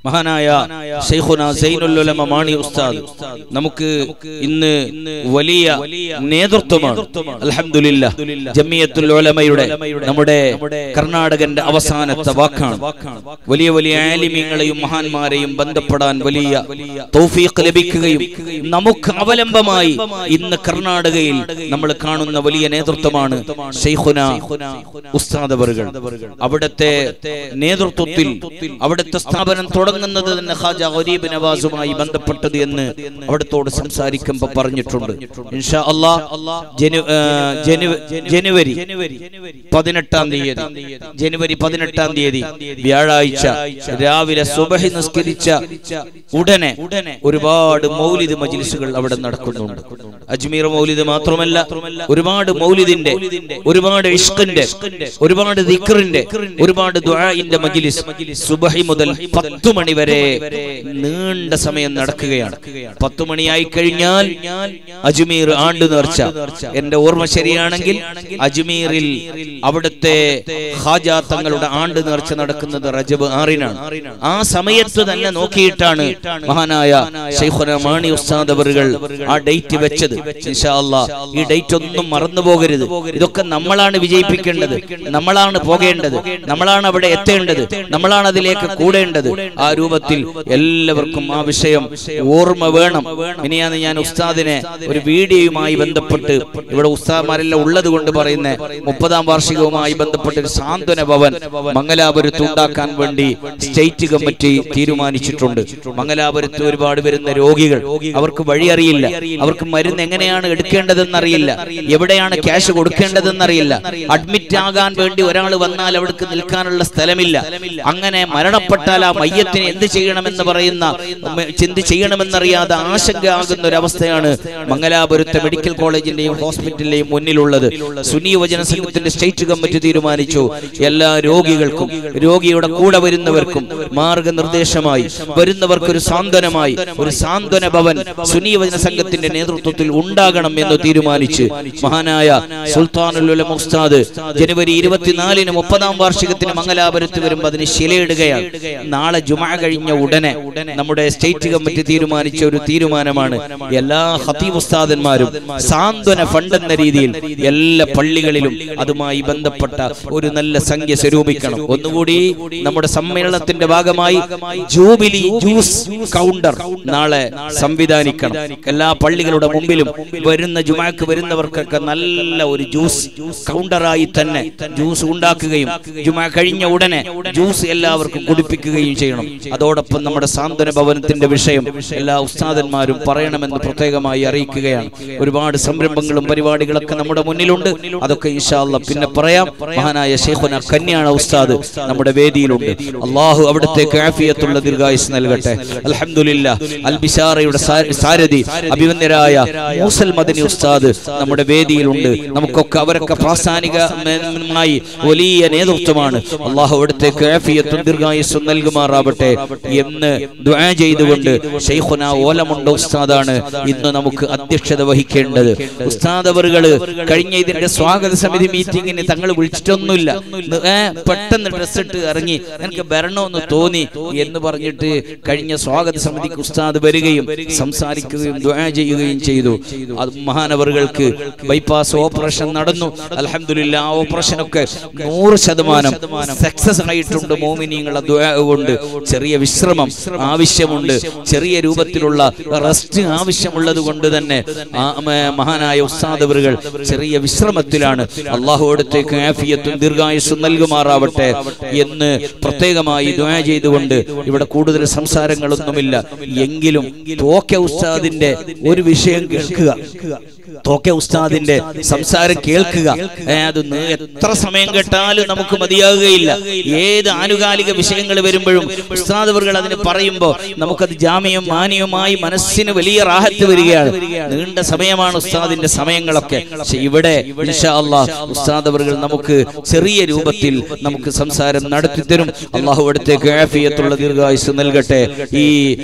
മഹാനായ ശൈഖുനാ സൈനുൽ ഉലമ മാണി ഉസ്താദ് നമുക്ക് ഇന്ന് വലിയ നേതൃത്വമാണ്. അൽഹംദുലില്ലാഹ്, ജമിയത്തുൽ ഉലമയുടെ നമ്മുടെ കർണാടകന്റെ അവസാനത്തെ വാക്കാണ്. വലിയ വലിയ ആലിമീങ്ങളെയും മഹാന്മാരെയും ബന്ധപ്പെടാൻ വലിയ തൗഫീഖ് ലഭിക്കുകയും നമുക്ക് അവലംബമായി ഇന്ന് കർണാടകയിൽ നമ്മൾ കാണുന്ന വലിയ നേതൃത്വമാണ് ശൈഖുനാ ഉസ്താദ് അവറുകൾ. അവിടുത്തെ നേതൃത്വത്തിൽ അവിടുത്തെ സ്ഥാപനം തുടങ്ങുന്നത് തന്നെ ഖാജ ഗരീബ് നവാസുമായി ബന്ധപ്പെട്ടത് എന്ന് അവിടത്തോട് സംസാരിക്കുമ്പോൾ പറഞ്ഞിട്ടുണ്ട്. ഇൻഷാ അല്ലാഹ് ജനുവരി 18-ാം തീയതി വ്യാഴാഴ്ച രാവിലെ സുബഹി നിസ്കരിച്ച ഉടനെ ഒരുപാട് മൗലിദ് മജ്ലിസുകൾ അവിടെ നടക്കുന്നുണ്ട്. അജ്മീർ മൗലിദ് മാത്രമല്ല, ഒരുപാട് മൗലിദിന്റെ, ഒരുപാട് ഇഷ്ഖിന്റെ, ഒരുപാട് ദിക്റിന്റെ, ഒരുപാട് ദുആഇന്റെ മജ്ലിസ് സുബഹി മുതൽ 10 മണി വരെ നീണ്ട സമയം നടക്കുകയാണ്. 10 മണിയായി കഴിഞ്ഞാൽ അജ്മീർ ആണ്ട് നേർച്ച, എന്റെ ഓർമ്മ ശരിയാണെങ്കിൽ അജ്മീറിൽ അവിടുത്തെ ഖാജ തങ്ങളുടെ ആണ്ട് നേർച്ച നടക്കുന്നത് റജബ് 6-നാണ്. ആ സമയത്ത് തന്നെ നോക്കിയിട്ടാണ് മഹാനായ ശൈഖുനാ മാണി ഉസ്താദ് അവറുകൾ ആ ഡേറ്റ് വെച്ചത്. ഇൻഷാ അല്ലാഹ് ഈ ഡേറ്റ് ഒന്നും മറന്നു പോകരുത്. ഇതൊക്കെ നമ്മളാണ് വിജയിപ്പിക്കേണ്ടത്, നമ്മളാണ് പോകേണ്ടത്, നമ്മളാണ് അവിടെ എത്തേണ്ടത്, നമ്മളാണ് അതിലേക്ക് കൂടേണ്ടത്. ആ രൂപത്തിൽ എല്ലാവർക്കും ആ വിഷയം ഓർമ്മ വേണം. ഇനിയാണ് ഞാൻ ഉസ്താദിനെ ഒരു വീഡിയോയുമായി ബന്ധപ്പെട്ട്, ഇവിടെ ഉസ്താദ്മാരെല്ലാം ഉള്ളത് കൊണ്ട് പറയുന്ന 30-ാം വാർഷികവുമായി ബന്ധപ്പെട്ട് ഒരു സാന്ത്വന ഭവൻ മംഗലാപുരത്ത് ഉണ്ടാക്കാൻ വേണ്ടി സ്റ്റേറ്റ് കമ്മിറ്റി തീരുമാനിച്ചിട്ടുണ്ട്. മംഗലാപുരത്ത് ഒരുപാട് വരുന്ന രോഗികൾ, അവർക്ക് വഴി അറിയില്ല, അവർക്ക് മരുന്ന് എങ്ങനെയാണ് എടുക്കേണ്ടതെന്നറിയില്ല, എവിടെയാണ് ക്യാഷ് കൊടുക്കേണ്ടതെന്നറിയില്ല, അഡ്മിറ്റ് ആകാൻ വേണ്ടി ഒരാൾ വന്നാൽ അവിടേക്ക് നിൽക്കാനുള്ള സ്ഥലമില്ല. അങ്ങനെ മരണപ്പെട്ടാൽ ആ മയ്യത്തിന് എന്ത് ചെയ്യണമെന്ന് പറയുന്ന, എന്ത് ചെയ്യണമെന്നറിയാതെ ആശങ്ക ആകുന്ന ഒരു അവസ്ഥയാണ് മംഗലാപുരത്തെ മെഡിക്കൽ കോളേജിന്റെയും ഹോസ്പിറ്റലിന്റെയും മുന്നിലുള്ളത്. സുന്നി യുവജന സംഘത്തിന്റെ സ്റ്റേറ്റ് കമ്മിറ്റി തീരുമാനിച്ചു, എല്ലാ രോഗികൾക്കും രോഗിയുടെ കൂടെ വരുന്നവർക്കും മാർഗനിർദ്ദേശമായി, വരുന്നവർക്ക് ഒരു സാന്ത്വനമായി ഒരു സാന്ത്വന ഭവൻ സുന്നി യുവജന സംഘത്തിന്റെ നേതൃത്വത്തിൽ ഉണ്ടാകണം എന്ന് തീരുമാനിച്ച് മഹാനായ സുൽത്താനുൽ ഉലമ ഉസ്താദ് ജനുവരി 24-ന് 30-ാം വാർഷികത്തിന് മംഗലാപുരത്ത് വരുമ്പോൾ അതിന് ശിലയിടുകയാണ്. നാളെ ജുമഅ കഴിഞ്ഞ ഉടനെ നമ്മുടെ സ്റ്റേറ്റ് കമ്മിറ്റി തീരുമാനിച്ച ഒരു തീരുമാനമാണ്, എല്ലാ ഖതീബ് ഉസ്താദന്മാരും സാന്ത്വന ഫണ്ട് എന്ന രീതിയിൽ എല്ലാ പള്ളികളിലും അതുമായി ബന്ധപ്പെട്ട ഒരു നല്ല സംഖ്യ സ്വരൂപിക്കണം. ഒന്നുകൂടി നമ്മുടെ സമ്മേളനത്തിന്റെ ഭാഗമായി ജൂബിലി ജ്യൂസ് കൗണ്ടർ നാളെ സംവിധാനിക്കണം. എല്ലാ പള്ളികളുടെ മുമ്പിലും വരുന്ന ജുമഅക്ക് വരുന്നവർക്കൊക്കെ നല്ല ഒരു ജ്യൂസ് കൗണ്ടറായി തന്നെ ജ്യൂസ് ഉണ്ടാക്കുകയും ജുമഅ കഴിഞ്ഞ ഉടനെ ജ്യൂസ് എല്ലാവർക്കും കുടിപ്പിക്കുകയും ചെയ്യണം. അതോടൊപ്പം നമ്മുടെ സാന്ത്വന ഭവനത്തിന്റെ വിഷയം എല്ലാ ഉസ്താദന്മാരും പറയണമെന്ന് പ്രത്യേകമായി അറിയിക്കുകയാണ്. ഒരുപാട് സംരംഭങ്ങളും പരിപാടികളൊക്കെ നമ്മുടെ മുന്നിലുണ്ട്. അതൊക്കെ ഇൻഷാ അല്ലാഹ് പിന്നെ പറയാം. മഹാനായ ശൈഖുന കന്യാണ ഉസ്താദ് നമ്മുടെ വേദിയിലുണ്ട്. അല്ലാഹു അവിടത്തേക്ക് ആഫിയത്തുള്ള ദീർഘായുസ് നൽകട്ടെ. അൽഹംദുലില്ലാഹ്. അൽ ബിശാറയുടെ സാരഥി അഭിവന്ദരായ മൂസൽ മദനി ഉസ്താദ് നമ്മുടെ വേദിയിലുണ്ട്. നമുക്കൊക്കെ അവരൊക്കെ പ്രാസ്ഥാനികമായി വലിയ നേതൃത്വമാണ്. അല്ലാഹു അവിടത്തേക്ക് ആഫിയത്തും ദീർഘായുസ്സും നൽകുമാറാവട്ടെ എന്ന് ദുആ ചെയ്തുകൊണ്ട് ശൈഖുന ഓലമുണ്ട ഉസ്താദാണ് ഇന്ന് നമുക്ക് അധ്യക്ഷത വഹിക്കേണ്ടത്. ഉസ്താദ് അവറുകൾ കഴിഞ്ഞ ഇതിന്റെ സ്വാഗത സമിതി മീറ്റിംഗിന് തങ്ങൾ വിളിച്ചിട്ടൊന്നുമില്ല. പെട്ടെന്ന് ഡ്രസ് ഇട്ട് ഇറങ്ങി എനിക്ക് വരണമെന്ന് തോന്നി എന്ന് പറഞ്ഞിട്ട് കഴിഞ്ഞ സ്വാഗത സമിതിക്ക് ഉസ്താദ് വരികയും സംസാരിക്കുകയും ദുആ ചെയ്യുകയും ചെയ്തു. അത് മഹാനവറുകൾക്ക് ബൈപ്പാസ് ഓപ്പറേഷൻ നടന്നു. അൽഹംദുലില്ലാഹ് ആ ഓപ്പറേഷനൊക്കെ 100% സക്സസ് ആയിട്ടുണ്ട്. മോമിനീങ്ങളുടെ ദുആ കൊണ്ട് ചെറിയ വിശ്രമം ആവശ്യമുണ്ട്, ചെറിയ രൂപത്തിലുള്ള റെസ്റ്റ് ആവശ്യമുള്ളത് കൊണ്ട് തന്നെ മഹാനായ ഉസ്താദ് അവറുകൾ ചെറിയ വിശ്രമത്തിലാണ്. അല്ലാഹു അവിടത്തേക്ക് ആഫിയത്തും ദീർഘായുസ്സും നൽകുമാറാവട്ടെ എന്ന് പ്രത്യേകമായി ദുആ ചെയ്തുകൊണ്ട് ഇവിടെ കൂടുതൽ സംസാരങ്ങളൊന്നുമില്ല. എങ്കിലും തോക്കെ ഉസ്താദിന്റെ ഒരു വിഷയം കേൾക്കുക, തോക്കെ ഉസ്താദിന്റെ സംസാരം കേൾക്കുക. അത് എത്ര സമയം കേട്ടാലും നമുക്ക് മതിയാകുകയില്ല. ഏത് ആനുകാലിക വിഷയങ്ങൾ വരുമ്പോഴും ഉസ്താദ് അവറുകൾ അതിന് പറയുമ്പോൾ നമുക്കത് ജാമ്യം മാന്യവുമായി മനസ്സിന് വലിയ റാഹത്ത് വരികയാണ്. നീണ്ട സമയമാണ് ഉസ്താദിന്റെ സമയങ്ങളൊക്കെ. പക്ഷെ ഇവിടെ ഇൻഷാ അല്ലാഹ് ഉസ്താദ് അവറുകൾ നമുക്ക് ചെറിയ രൂപത്തിൽ നമുക്ക് സംസാരം നടത്തിത്തരും. അല്ലാഹു അവിടത്തേക്ക് ആഫിയത്തുള്ള ദീർഘായുസ്സ് നൽകട്ടെ. ഈ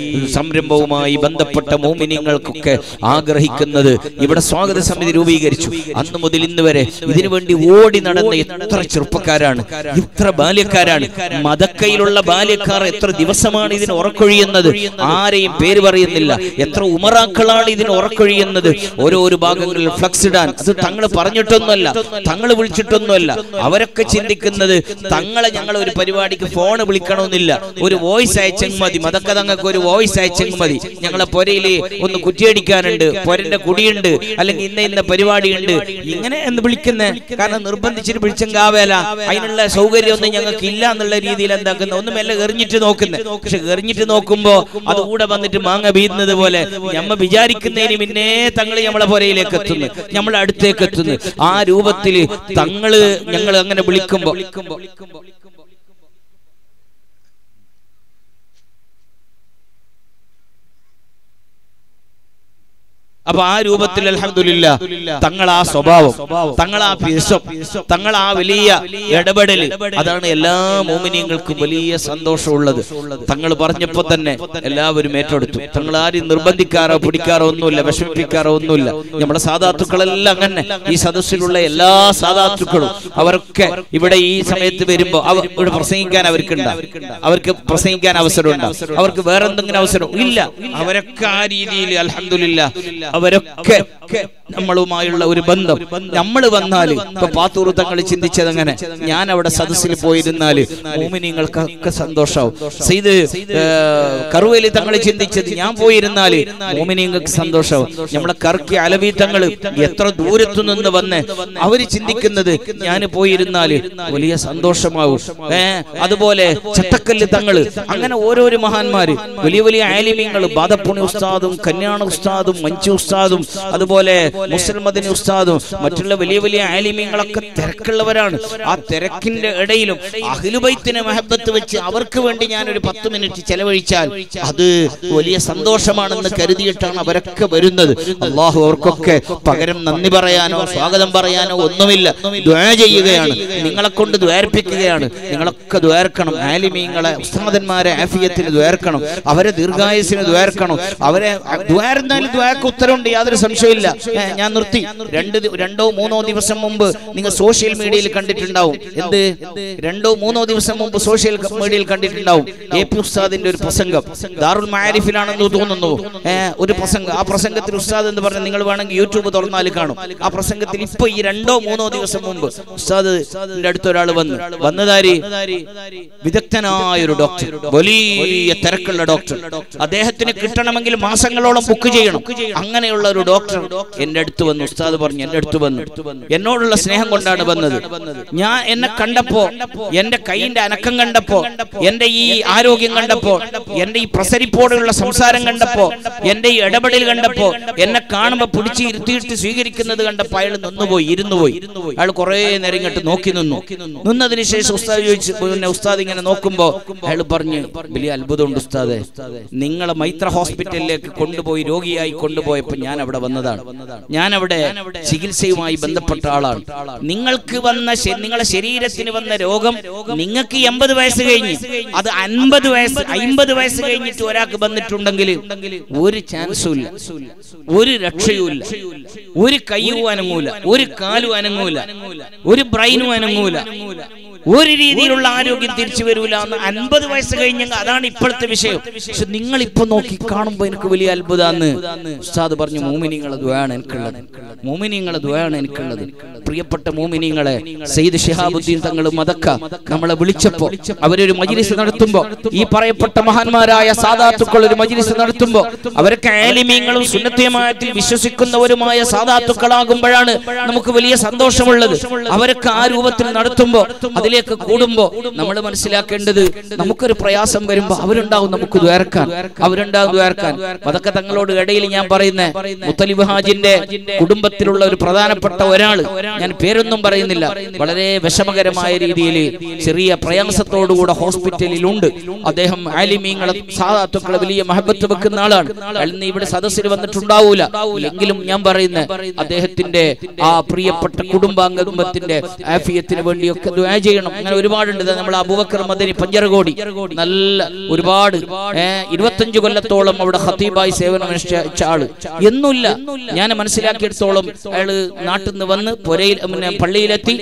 സംരംഭവുമായി ബന്ധപ്പെട്ട മോമിനിങ്ങൾക്കൊക്കെ ആഗ്രഹിക്കുന്നത് ഇവിടെ സ്വാഗത സമിതി രൂപീകരിച്ചു. അന്ന് മുതൽ ഇന്ന് വരെ ഇതിനു വേണ്ടി ഓടി നടന്ന എത്ര ചെറുപ്പക്കാരാണ്, എത്ര ബാല്യക്കാരാണ്. മദക്കയിലുള്ള ബാല്യക്കാർ എത്ര ദിവസമാണ് ഇതിന് ഉറക്കൊഴിയുന്നത്. ആരെയും പേര് പറയുന്നില്ല. എത്ര ഉമറാക്കളാണ് ഇതിന് ഉറക്കൊഴിയുന്നത്. ഓരോരോ ഭാഗങ്ങളിൽ ഫ്ലക്സ് ഇടാൻ അത് തങ്ങൾ പറഞ്ഞിട്ടൊന്നുമല്ല, തങ്ങൾ വിളിച്ചിട്ടൊന്നുമല്ല. അവരൊക്കെ ചിന്തിക്കുന്നത് തങ്ങളെ ഞങ്ങൾ ഒരു പരിപാടിക്ക് ഫോൺ വിളിക്കണമെന്നില്ല, ഒരു വോയിസ് അയച്ചെങ്കിൽ മതി. മദക്ക തങ്ങൾക്ക് ഒരു വോയിസ് അയച്ചെങ്കിൽ മതി. ഞങ്ങളെ പൊരയില് ഒന്ന് കുറ്റിയടിക്കാനുണ്ട്, പൊരന്റെ കുടിയുണ്ട്, അല്ലെങ്കിൽ ഇന്ന പരിപാടി ഉണ്ട്, ഇങ്ങനെ എന്ന് വിളിക്കുന്നത്. കാരണം നിർബന്ധിച്ചിട്ട് വിളിച്ചെങ്കാവേല, അതിനുള്ള സൗകര്യം ഒന്നും ഞങ്ങൾക്ക് ഇല്ല എന്നുള്ള രീതിയിൽ എന്താക്കുന്ന ഒന്നും എല്ലാം എറിഞ്ഞിട്ട് നോക്കുന്നത്. പക്ഷെ എറിഞ്ഞിട്ട് നോക്കുമ്പോ അത് കൂടെ വന്നിട്ട് മാങ്ങ വീഴുന്നത് പോലെ ഞമ്മ വിചാരിക്കുന്നതിന് മുന്നേ തങ്ങൾ നമ്മളെ പൊരയിലേക്ക് എത്തുന്നു, നമ്മളെ അടുത്തേക്ക് എത്തുന്നു. ആ രൂപത്തില് ഞങ്ങൾ അങ്ങനെ വിളിക്കുമ്പോ അപ്പൊ ആ രൂപത്തിൽ അൽഹംദുലില്ലാഹ് തങ്ങൾ ആ സ്വഭാവം, തങ്ങൾ ആ പിശം, തങ്ങൾ ആ വലിയ ഇടപെടൽ, അതാണ് എല്ലാ മോമിനിയങ്ങൾക്കും വലിയ സന്തോഷമുള്ളത്. തങ്ങൾ പറഞ്ഞപ്പോ തന്നെ എല്ലാവരും ഏറ്റെടുത്തു. തങ്ങൾ ആരും നിർബന്ധിക്കാറോ പിടിക്കാറോ ഒന്നുമില്ല, വിഷമിപ്പിക്കാറോ ഒന്നുമില്ല. നമ്മുടെ സാദാത്തുക്കളെല്ലാം അങ്ങനെ, ഈ സദസ്സിലുള്ള എല്ലാ സാദാത്തുക്കളും അവരൊക്കെ ഇവിടെ ഈ സമയത്ത് വരുമ്പോ ഇവിടെ പ്രസംഗിക്കാൻ അവർക്ക് പ്രസംഗിക്കാൻ അവസരമുണ്ടാവും, അവർക്ക് വേറെ എന്തെങ്കിലും അവസരം ഇല്ല. അവരൊക്കെ ആ രീതിയിൽ അൽഹംദുലില്ലാഹ് അവരൊക്കെ നമ്മളുമായുള്ള ഒരു ബന്ധം. നമ്മൾ വന്നാല് ഇപ്പൊ പാത്തൂർ തങ്ങൾ ചിന്തിച്ചത് അങ്ങനെ, ഞാൻ അവിടെ സദസ്സിൽ പോയിരുന്നാല് മോമിനിയങ്ങൾക്കൊക്കെ സന്തോഷാവും. സെയ്ദ് കറുവേലി തങ്ങൾ ചിന്തിച്ചത് ഞാൻ പോയിരുന്നാല് മോമിനിയങ്ങൾക്ക് സന്തോഷാവും. നമ്മളെ കർക്കി അലവി തങ്ങൾ എത്ര ദൂരത്തു നിന്ന് വന്ന് അവര് ചിന്തിക്കുന്നത് ഞാൻ പോയിരുന്നാല് വലിയ സന്തോഷമാവും. അതുപോലെ ചട്ടക്കല്ല് തങ്ങള്, അങ്ങനെ ഓരോരോ മഹാന്മാര്, വലിയ വലിയ ആലിമീങ്ങൾ, ബാദപ്പുണി ഉസ്താദും കന്യാണ ഉസ്താദും മഞ്ചു ഉസ്താദും അതുപോലെ മുസ്ലിം മദനി ഉസ്താദും മറ്റുള്ള വലിയ വലിയ ആലിമീങ്ങളൊക്കെ തിരക്കുള്ളവരാണ്. ആ തിരക്കിന്റെ ഇടയിലും അഹ്ലുബൈത്തിനെ മഹബത്ത് വെച്ച് അവർക്ക് വേണ്ടി ഞാൻ ഒരു 10 മിനിറ്റ് ചെലവഴിച്ചാൽ അത് വലിയ സന്തോഷമാണെന്ന് കരുതിയിട്ടാണ് അവരൊക്കെ വരുന്നത്. അള്ളാഹു അവർക്കൊക്കെ പകരം നന്ദി പറയാനോ സ്വാഗതം പറയാനോ ഒന്നുമില്ല. ദുആ ചെയ്യുകയാണ്, നിങ്ങളെ കൊണ്ട് ദ്വാർപ്പിക്കുകയാണ്. നിങ്ങളൊക്കെ ദ്വാർക്കണം, ആലിമീങ്ങളെ ഉസ്താദന്മാരെ ആഫിയത്തിന് ദ്വാർക്കണം, അവരെ ദീർഘായുസിന് ദ്വാർക്കണം. അവരെ ദ്വാരുന്നാലും ദ്വാക്ക് ഉത്തരവുണ്ട്, യാതൊരു സംശയമില്ല. ഞാൻ നിർത്തി. 2-3 ദിവസം മുമ്പ് നിങ്ങൾ സോഷ്യൽ മീഡിയയിൽ കണ്ടിട്ടുണ്ടാവും. എന്ത് 2-3 ദിവസം മുമ്പ് സോഷ്യൽ മീഡിയയിൽ കണ്ടിട്ടുണ്ടാവും AP ഉസ്താദിന്റെ ഒരു പ്രസംഗം. ദാറുൽ മആരിഫിലാണെന്ന് തോന്നുന്നു ഒരു പ്രസംഗം. ആ പ്രസംഗത്തിൽ ഉസ്താദ് എന്ന് പറഞ്ഞാൽ നിങ്ങൾ വേണമെങ്കിൽ യൂട്യൂബ് തുറന്നാൽ കാണും. ആ പ്രസംഗത്തിൽ ഇപ്പൊ ഈ 2-3 ദിവസം മുമ്പ് ഉസ്താദിന്റെ അടുത്തൊരാൾ വന്നതാരി വിദഗ്ധനായ ഒരു ഡോക്ടർ, വലിയ തിരക്കുള്ള ഡോക്ടർ. അദ്ദേഹത്തിന് കിട്ടണമെങ്കിൽ മാസങ്ങളോളം ബുക്ക് ചെയ്യണം. അങ്ങനെ അങ്ങനെയുള്ള ഒരു ഡോക്ടർ എന്റെ അടുത്ത് വന്നു. ഉസ്താദ് പറഞ്ഞു എന്റെ അടുത്ത് വന്നു, എന്നോടുള്ള സ്നേഹം കൊണ്ടാണ് വന്നത്. ഞാൻ എന്നെ കണ്ടപ്പോ, എന്റെ കൈയിന്റെ അനക്കം കണ്ടപ്പോ, എന്റെ ഈ ആരോഗ്യം കണ്ടപ്പോ, എന്റെ ഈ പ്രസരിപ്പോടെയുള്ള സംസാരം കണ്ടപ്പോ, എന്റെ ഈ ഇടപെടൽ കണ്ടപ്പോ, എന്നെ കാണുമ്പോ പിടിച്ച് ഇരുത്തിയിട്ട് സ്വീകരിക്കുന്നത് കണ്ടപ്പോ അയാൾ നിന്നുപോയി, ഇരുന്നുപോയി. അയാൾ കുറെ നേരം ഇങ്ങോട്ട് നോക്കി നിന്നതിന് ശേഷം ഉസ്താദ് ചോദിച്ചു, പിന്നെ ഉസ്താദ് ഇങ്ങനെ നോക്കുമ്പോ അയാൾ പറഞ്ഞു, വലിയ അത്ഭുതമുണ്ട് ഉസ്താദെ, നിങ്ങളെ മൈത്ര ഹോസ്പിറ്റലിലേക്ക് കൊണ്ടുപോയി രോഗിയായി കൊണ്ടുപോയപ്പോ ഞാൻ അവിടെ വന്നതാണ്. ഞാൻ അവിടെ ചികിത്സയുമായി ബന്ധപ്പെട്ട ആളാണ്. നിങ്ങൾക്ക് വന്ന, നിങ്ങളെ ശരീരത്തിന് വന്ന രോഗം, നിങ്ങൾക്ക് 80 വയസ്സ് കഴിഞ്ഞ്, അത് 50 വയസ്സ് 50 വയസ്സ് കഴിഞ്ഞിട്ട് ഒരാൾക്ക് വന്നിട്ടുണ്ടെങ്കിൽ ഒരു ചാൻസും ഇല്ല, ഒരു രക്ഷയുമില്ല. ഒരു കയ്യും അനങ്ങൂല, ഒരു കാലും അനങ്ങൂല, ഒരു ബ്രെയിനും അനങ്ങൂല, ഒരു രീതിയിലുള്ള ആരോഗ്യം തിരിച്ചു വരൂല എന്ന് 50 വയസ്സ് കഴിഞ്ഞെങ്കിൽ അതാണ് ഇപ്പോഴത്തെ വിഷയം. പക്ഷെ നിങ്ങൾ ഇപ്പൊ നോക്കി കാണുമ്പോ എനിക്ക് വലിയ അത്ഭുതമാണ്. ഉസ്താദ് പറഞ്ഞു, മോമിനിങ്ങളെ ദുആണ് എനിക്കുള്ളത്, മോമിനിങ്ങളെ ദുആണ് എനിക്കുള്ളത്. പ്രിയപ്പെട്ട മോമിനിങ്ങളെ, സയ്യിദ് ശിഹാബുദ്ദീൻ തങ്ങൾ മദക്ക നമ്മളെ വിളിച്ചപ്പോ, അവരൊരു മജ്ലിസ് നടത്തുമ്പോ, ഈ പറയപ്പെട്ട മഹാന്മാരായ സാദാത്തുക്കൾ ഒരു മജ്ലിസ് നടത്തുമ്പോ, അവരൊക്കെ ആലിമീങ്ങളും സുന്നത്ത് ജമാഅത്തിൽ വിശ്വസിക്കുന്നവരുമായ സാദാത്തുക്കളാകുമ്പോഴാണ് നമുക്ക് വലിയ സന്തോഷമുള്ളത്. അവരൊക്കെ ആ രൂപത്തിൽ നടത്തുമ്പോ, അതിലേക്ക് കൂടുമ്പോ നമ്മൾ മനസ്സിലാക്കേണ്ടത്, നമുക്കൊരു പ്രയാസം വരുമ്പോ അവരുണ്ടാവും നമുക്ക് ദ്വാരക്കാൻ, അവരുണ്ടാവും ദ്വാരക്കാൻ. അതൊക്കെ തങ്ങളോട് ഇടയിൽ ഞാൻ പറയുന്നത്, മുത്തലിബ് ഹാജിന്റെ കുടുംബത്തിലുള്ള ഒരു പ്രധാനപ്പെട്ട ഒരാള്, ഞാൻ പേരൊന്നും പറയുന്നില്ല, വളരെ വിഷമകരമായ രീതിയിൽ ചെറിയ പ്രയാസത്തോടുകൂടെ ഹോസ്പിറ്റലിലുണ്ട്. അദ്ദേഹം ആലിമീങ്ങളെ സാദാത്തുക്കളെ വലിയ മഹബത്ത് വെക്കുന്ന ആളാണ്. അയാൾ ഇവിടെ സദസ്സിൽ വന്നിട്ടുണ്ടാവൂല, എങ്കിലും ഞാൻ പറയുന്നത്, അദ്ദേഹത്തിന്റെ ആ പ്രിയപ്പെട്ട കുടുംബാംഗത്തിന്റെ ആഫിയത്തിന് വേണ്ടിയൊക്കെ ദുആ ചെയ്യണം. അങ്ങനെ ഒരുപാടുണ്ട്. നമ്മൾ അബൂബക്കർ മദനി പഞ്ചരകോടി, നല്ല ഒരുപാട് 25 കൊല്ലത്തോളം അവിടെ ഖത്തീബായി സേവനമനുഷ്ഠിച്ച ആള്. എന്നുമില്ല, ഞാൻ മനസ്സിലാക്കിയെടുത്തോളം അയാള് നാട്ടിൽ നിന്ന് വന്ന് പള്ളിയിലെത്തി,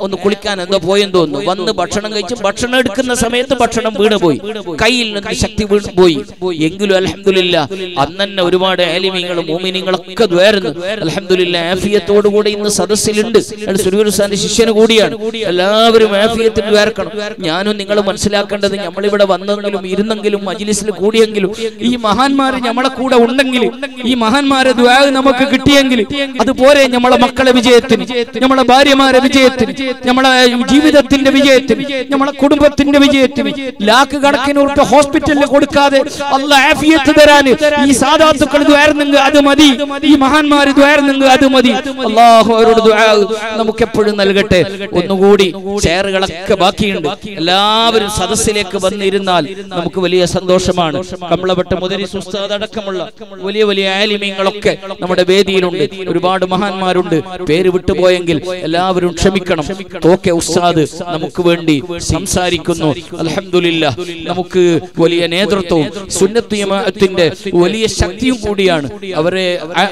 ഒന്ന് കുളിക്കാൻ എന്തോ പോയെന്ന് തോന്നുന്നു, വന്ന് ഭക്ഷണം കഴിച്ച്, ഭക്ഷണം എടുക്കുന്ന സമയത്ത് ഭക്ഷണം വീണുപോയി, കയ്യിൽ നിന്ന് ശക്തി വീണുപോയി. എങ്കിലും അൽഹംദുലില്ലാ അന്ന് തന്നെ ഒരുപാട് ആലിമീങ്ങളും മോമിനീങ്ങളൊക്കെ ദ്വാരുന്നു. അൽഹംദുലില്ലാ ആഫിയത്തോടുകൂടി ഇന്ന് സദസ്സിലുണ്ട്. അയാൾ സുരൂർസാന്റെ ശിഷ്യന് കൂടിയാണ്. എല്ലാവരും ആഫിയത്തിൽ ദ്വാരക്കണം. ഞാനും നിങ്ങൾ മനസ്സിലാക്കേണ്ടത്, നമ്മളിവിടെ വന്നെങ്കിലും ഇരുന്നെങ്കിലും മജ്ലിസിൽ കൂടിയെങ്കിലും ഈ മഹാന്മാര് നമ്മളെ കൂടെ ഉണ്ടെങ്കിൽ, ഈ മഹാന്മാരെ ദുആ നമുക്ക് കിട്ടിയെങ്കിൽ അതുപോലെ നമ്മളെ മക്കളെ വിജയത്തിന്, നമ്മളെ ഭാര്യമാരെ വിജയത്തിന്, നമ്മളെ ജീവിതത്തിന്റെ വിജയത്തിന്, നമ്മളെ കുടുംബത്തിന്റെ വിജയത്തിന് ലാക്ക് കണക്കിന് ഉറുപ്പിക ഹോസ്പിറ്റലിൽ കൊടുക്കാതെ അല്ലാഹ് ആഫിയത്ത് തരാൻ ഈ സാദാത്തുക്കൾ ദ്വാരുന്നെങ്കിൽ അത് മതി, ഈ മഹാന്മാര് ദ്വാരുന്നെങ്കിൽ അത് മതി. അല്ലാഹു അവരുടെ ദുആ നമുക്ക് എപ്പോഴും നൽകട്ടെ. ഒന്നുകൂടി ഷെയറുകളൊക്കെ ബാക്കിയുണ്ട്, എല്ലാവരും സദസ്സിലേക്ക് വന്നിരുന്നാൽ നമുക്ക് വലിയ സന്തോഷമാണ്. കമളവട്ട മുദരിസ് ഉസ്താദ് അടക്കമുള്ള വലിയ വലിയ ആലിമീങ്ങളൊക്കെ നമ്മുടെ വേദിയിലുണ്ട്. ഒരുപാട് മഹാന്മാരുണ്ട്, പേര് വിട്ടുപോയെങ്കിൽ എല്ലാവരും ക്ഷമിക്കണം. ഓക്കെ, ഉസ്താദ് നമുക്ക് വേണ്ടി സംസാരിക്കുന്നു. അൽഹംദുലില്ലാഹ് നമുക്ക് വലിയ നേതൃത്വവും സുന്നത്ത് ജമാഅത്തിന്റെ വലിയ ശക്തിയും കൂടിയാണ്. അവരെ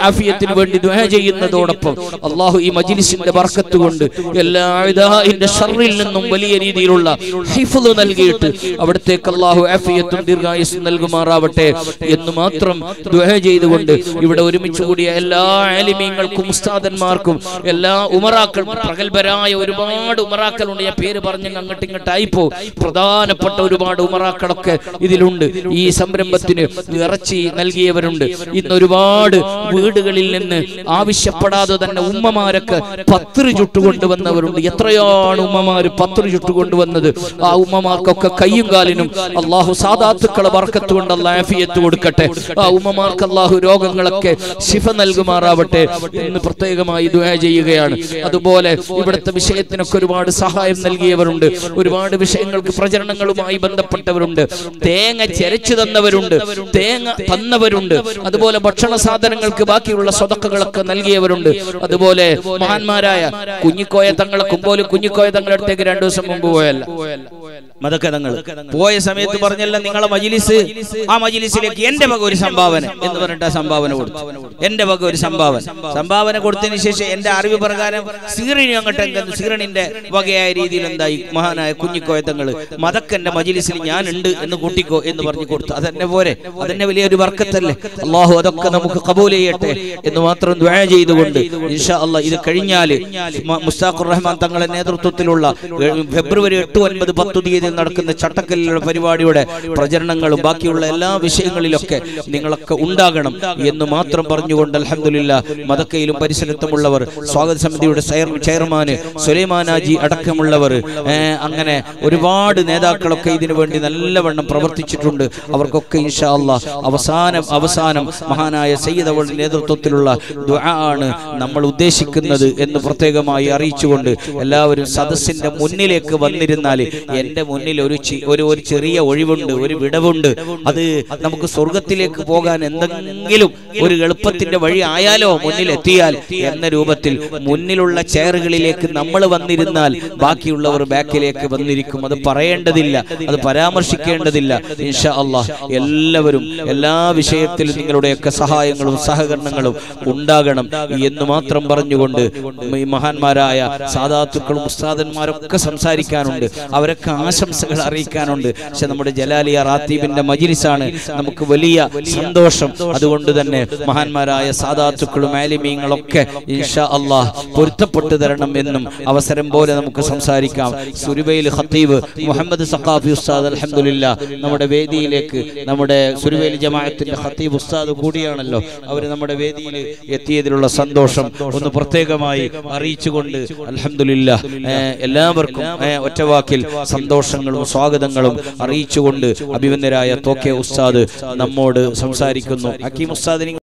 ആഫിയത്തിന് വേണ്ടി ദുആ ചെയ്യുന്നതോടൊപ്പം അല്ലാഹു ഈ മജ്ലിസിന്റെ ബർക്കത്ത് കൊണ്ട് എല്ലാ ഇദാഇന്റെ ശർറിൽ നിന്നും വലിയ രീതിയിലുള്ള ഹിഫ്ള് നൽകിയിട്ട് അവിടത്തേക്ക് അല്ലാഹു ആഫിയത്തും ദീർഘായുസ്സും നൽകുമാറാവട്ടെ എന്ന് മാത്രം ദുആ ചെയ്തുകൊണ്ട് ഇവിടെ ഒരുമിച്ച് കൂടിയ എല്ലാ ആലിമീങ്ങൾക്കും ഉസ്താദന്മാർക്കും എല്ലാ ഉമറാക്കൾ, പ്രഗൽഭരായ ഒരുപാട് ഉമറാക്കളുണ്ട്. ഞാൻ പേര് പറഞ്ഞ് അങ്ങോട്ട് ഇങ്ങോട്ടായിപ്പോ പ്രധാനപ്പെട്ട ഒരുപാട് ഉമറാക്കളൊക്കെ ഇതിലുണ്ട്. ഈ സംരംഭത്തിന് ഇറച്ചി നൽകിയവരുണ്ട്. ഇന്ന് ഒരുപാട് വീടുകളിൽ നിന്ന് ആവശ്യപ്പെടാതെ തന്നെ ഉമ്മമാരൊക്കെ പത്രി ചുട്ടുകൊണ്ടുവന്നവരുണ്ട്. എത്രയാണ് ഉമ്മമാര് പത്രി ചുട്ടുകൊണ്ടുവന്നത്. ആ ഉമ്മമാർക്കൊക്കെ കയ്യും കാലിനും അല്ലാഹു സാദാത്തുക്കളെ ബർക്കത്ത് കൊണ്ട് അല്ലാഹു ആഫിയത്ത് കൊടുക്കട്ടെ. ആ ഉമ്മമാർക്ക് അല്ലാഹു രോഗങ്ങളൊക്കെ ശിഫ നൽകുമാറാവട്ടെ എന്ന് പ്രത്യേകമായി ദുആ ചെയ്യുകയാണ്. അതുപോലെ ഇവിടുത്തെ വിഷയത്തിനൊക്കെ ഒരുപാട് സഹായം നൽകിയവരുണ്ട്. ഒരുപാട് വിഷയങ്ങൾക്ക് പ്രചരണങ്ങളുമായി ബന്ധപ്പെട്ടവരുണ്ട്. തേങ്ങ ചെരച്ചു തന്നവരുണ്ട്, തേങ്ങ തന്നവരുണ്ട്. അതുപോലെ ഭക്ഷണ സാധനങ്ങൾക്ക് ബാക്കിയുള്ള സ്വതക്കകളൊക്കെ നൽകിയവരുണ്ട്. അതുപോലെ മഹാന്മാരായ കുഞ്ഞിക്കോയ തങ്ങളെ, കുമ്പോല് കുഞ്ഞിക്കോയ തങ്ങളുടെ അടുത്തേക്ക് 2 ദിവസം മുമ്പ് പോയല്ല മതക്ക തങ്ങൾ പോയ സമയത്ത് പറഞ്ഞല്ല, നിങ്ങളെ മജ്ലിസ്, ആ മജ്ലിസിലേക്ക് എന്റെ വക ഒരു സംഭാവന എന്ന് പറഞ്ഞിട്ട് ആ സംഭാവന കൊടുത്തു. എന്റെ വക ഒരു സംഭാവന കൊടുത്തതിന് ശേഷം എന്റെ അറിവ് പ്രകാരം സീറണി അങ്ങോട്ട് സീറണിന്റെ വകയായ രീതിയിൽ എന്തായി, മഹാനായ കുഞ്ഞിക്കോയ തങ്ങള് മതക്കന്റെ മജ്ലിസിൽ ഞാൻ ഉണ്ട് എന്ന് കൂട്ടിക്കോ എന്ന് പറഞ്ഞു കൊടുത്തു. അതെന്നെ പോരെ, അതെന്നെ വലിയൊരു ബർക്കത്തല്ലേ. അല്ലാഹു അതൊക്കെ നമുക്ക് ഖബൂൽ ചെയ്യട്ടെ എന്ന് മാത്രം ദുആ ചെയ്തുകൊണ്ട് ഇൻഷാ അല്ലാഹ് ഇത് കഴിഞ്ഞാല് മുസ്താഖുർ റഹ്മാൻ തങ്ങളുടെ നേതൃത്വത്തിലുള്ള ഫെബ്രുവരി 8, 9, 10 തീയതിയിൽ നടക്കുന്ന ചട്ടക്കല്ലുള്ള പരിപാടിയുടെ പ്രചരണങ്ങളും ബാക്കിയുള്ള എല്ലാ വിഷയങ്ങളിലൊക്കെ നിങ്ങളൊക്കെ ഉണ്ടാകണം എന്ന് മാത്രം പറഞ്ഞുകൊണ്ട് അൽഹംദുലില്ലാഹ് മദക്കയിലും പരിസരത്തുമുള്ളവർ, സ്വാഗത സമിതിയുടെ ചെയർമാന് സുലൈമാൻ ഹാജി അടക്കമുള്ളവർ, അങ്ങനെ ഒരുപാട് നേതാക്കളൊക്കെ ഇതിനു വേണ്ടി നല്ലവണ്ണം പ്രവർത്തിച്ചിട്ടുണ്ട്. അവർക്കൊക്കെ ഇൻഷാ അല്ലാഹ് അവസാനം മഹാനായ സയ്യിദ് അവളുടെ നേതൃത്വത്തിലുള്ള ദുആ ആണ് നമ്മൾ ഉദ്ദേശിക്കുന്നത് എന്ന് പ്രത്യേകമായി അറിയിച്ചുകൊണ്ട് എല്ലാവരും സദസ്സിന്റെ മുന്നിലേക്ക് വന്നിരുന്നാൽ എൻ്റെ മുന്നിൽ ഒരു ചെറിയ ഒഴിവുണ്ട്, ഒരു വിടവുണ്ട്. അത് നമുക്ക് സ്വർഗത്തിലേക്ക് പോകാൻ എന്തെങ്കിലും ഒരു എളുപ്പത്തിന്റെ വഴി ആയാലോ മുന്നിൽ എത്തിയാൽ എന്ന രൂപത്തിൽ മുന്നിലുള്ള ചെയറുകളിലേക്ക് നമ്മൾ വന്നിരുന്നാൽ ബാക്കിയുള്ളവർ ബാക്കിലേക്ക് വന്നിരിക്കും. അത് പറയേണ്ടതില്ല, അത് പരാമർശിക്കേണ്ടതില്ല. ഇൻഷാ അല്ലാഹ് എല്ലാവരും എല്ലാ വിഷയത്തിലും നിങ്ങളുടെയൊക്കെ സഹായങ്ങളും സഹകരണങ്ങളും ഉണ്ടാകണം എന്ന് മാത്രം പറഞ്ഞുകൊണ്ട് ഈ മഹാന്മാരായ സാദാത്തുക്കളും ഉസ്താദന്മാരൊക്കെ സംസാരിക്കാനുണ്ട്, അവരൊക്കെ ആശംസകൾ അറിയിക്കാനുണ്ട്. പക്ഷെ നമ്മുടെ ജലാലിയ റാത്തീബിന്റെ മജ്ലിസാണ്, നമുക്ക് വലിയ സന്തോഷം. അതുകൊണ്ട് തന്നെ മഹാന്മാരായ സാദാത്തുക്കളും ആലിമീങ്ങളൊക്കെ ഇൻഷാ അല്ലാഹ് പൊരുത്തപ്പെട്ടു തരണം എന്നും അവസരം പോലെ നമുക്ക് സംസാരിക്കാം. സുരുബയിൽ ഖത്തീബ് മുഹമ്മദ് സഖാഫി ഉസ്താദ് അൽഹംദുലില്ലാഹ് നമ്മുടെ വേദിയിലേക്ക്, നമ്മുടെ സുരുബയിൽ ജമാഅത്തിന്റെ ഖത്തീബ് ഉസ്താദ് കൂടിയാണല്ലോ, അവർ നമ്മുടെ വേദിയിൽ എത്തിയതിലുള്ള സന്തോഷം ഒന്ന് പ്രത്യേകമായി അറിയിച്ചുകൊണ്ട് അൽഹംദുലില്ലാഹ് എല്ലാവർക്കും ഒറ്റവാക്കിൽ സന്തോഷങ്ങളും സ്വാഗതങ്ങളും അറിയിച്ചുകൊണ്ട് അഭിവന്ദരായ തോക്കെ ഉസ്താദ് നമ്മോട് സംസാരിക്കുന്നു. ഹക്കീം ഉസ്താദിന്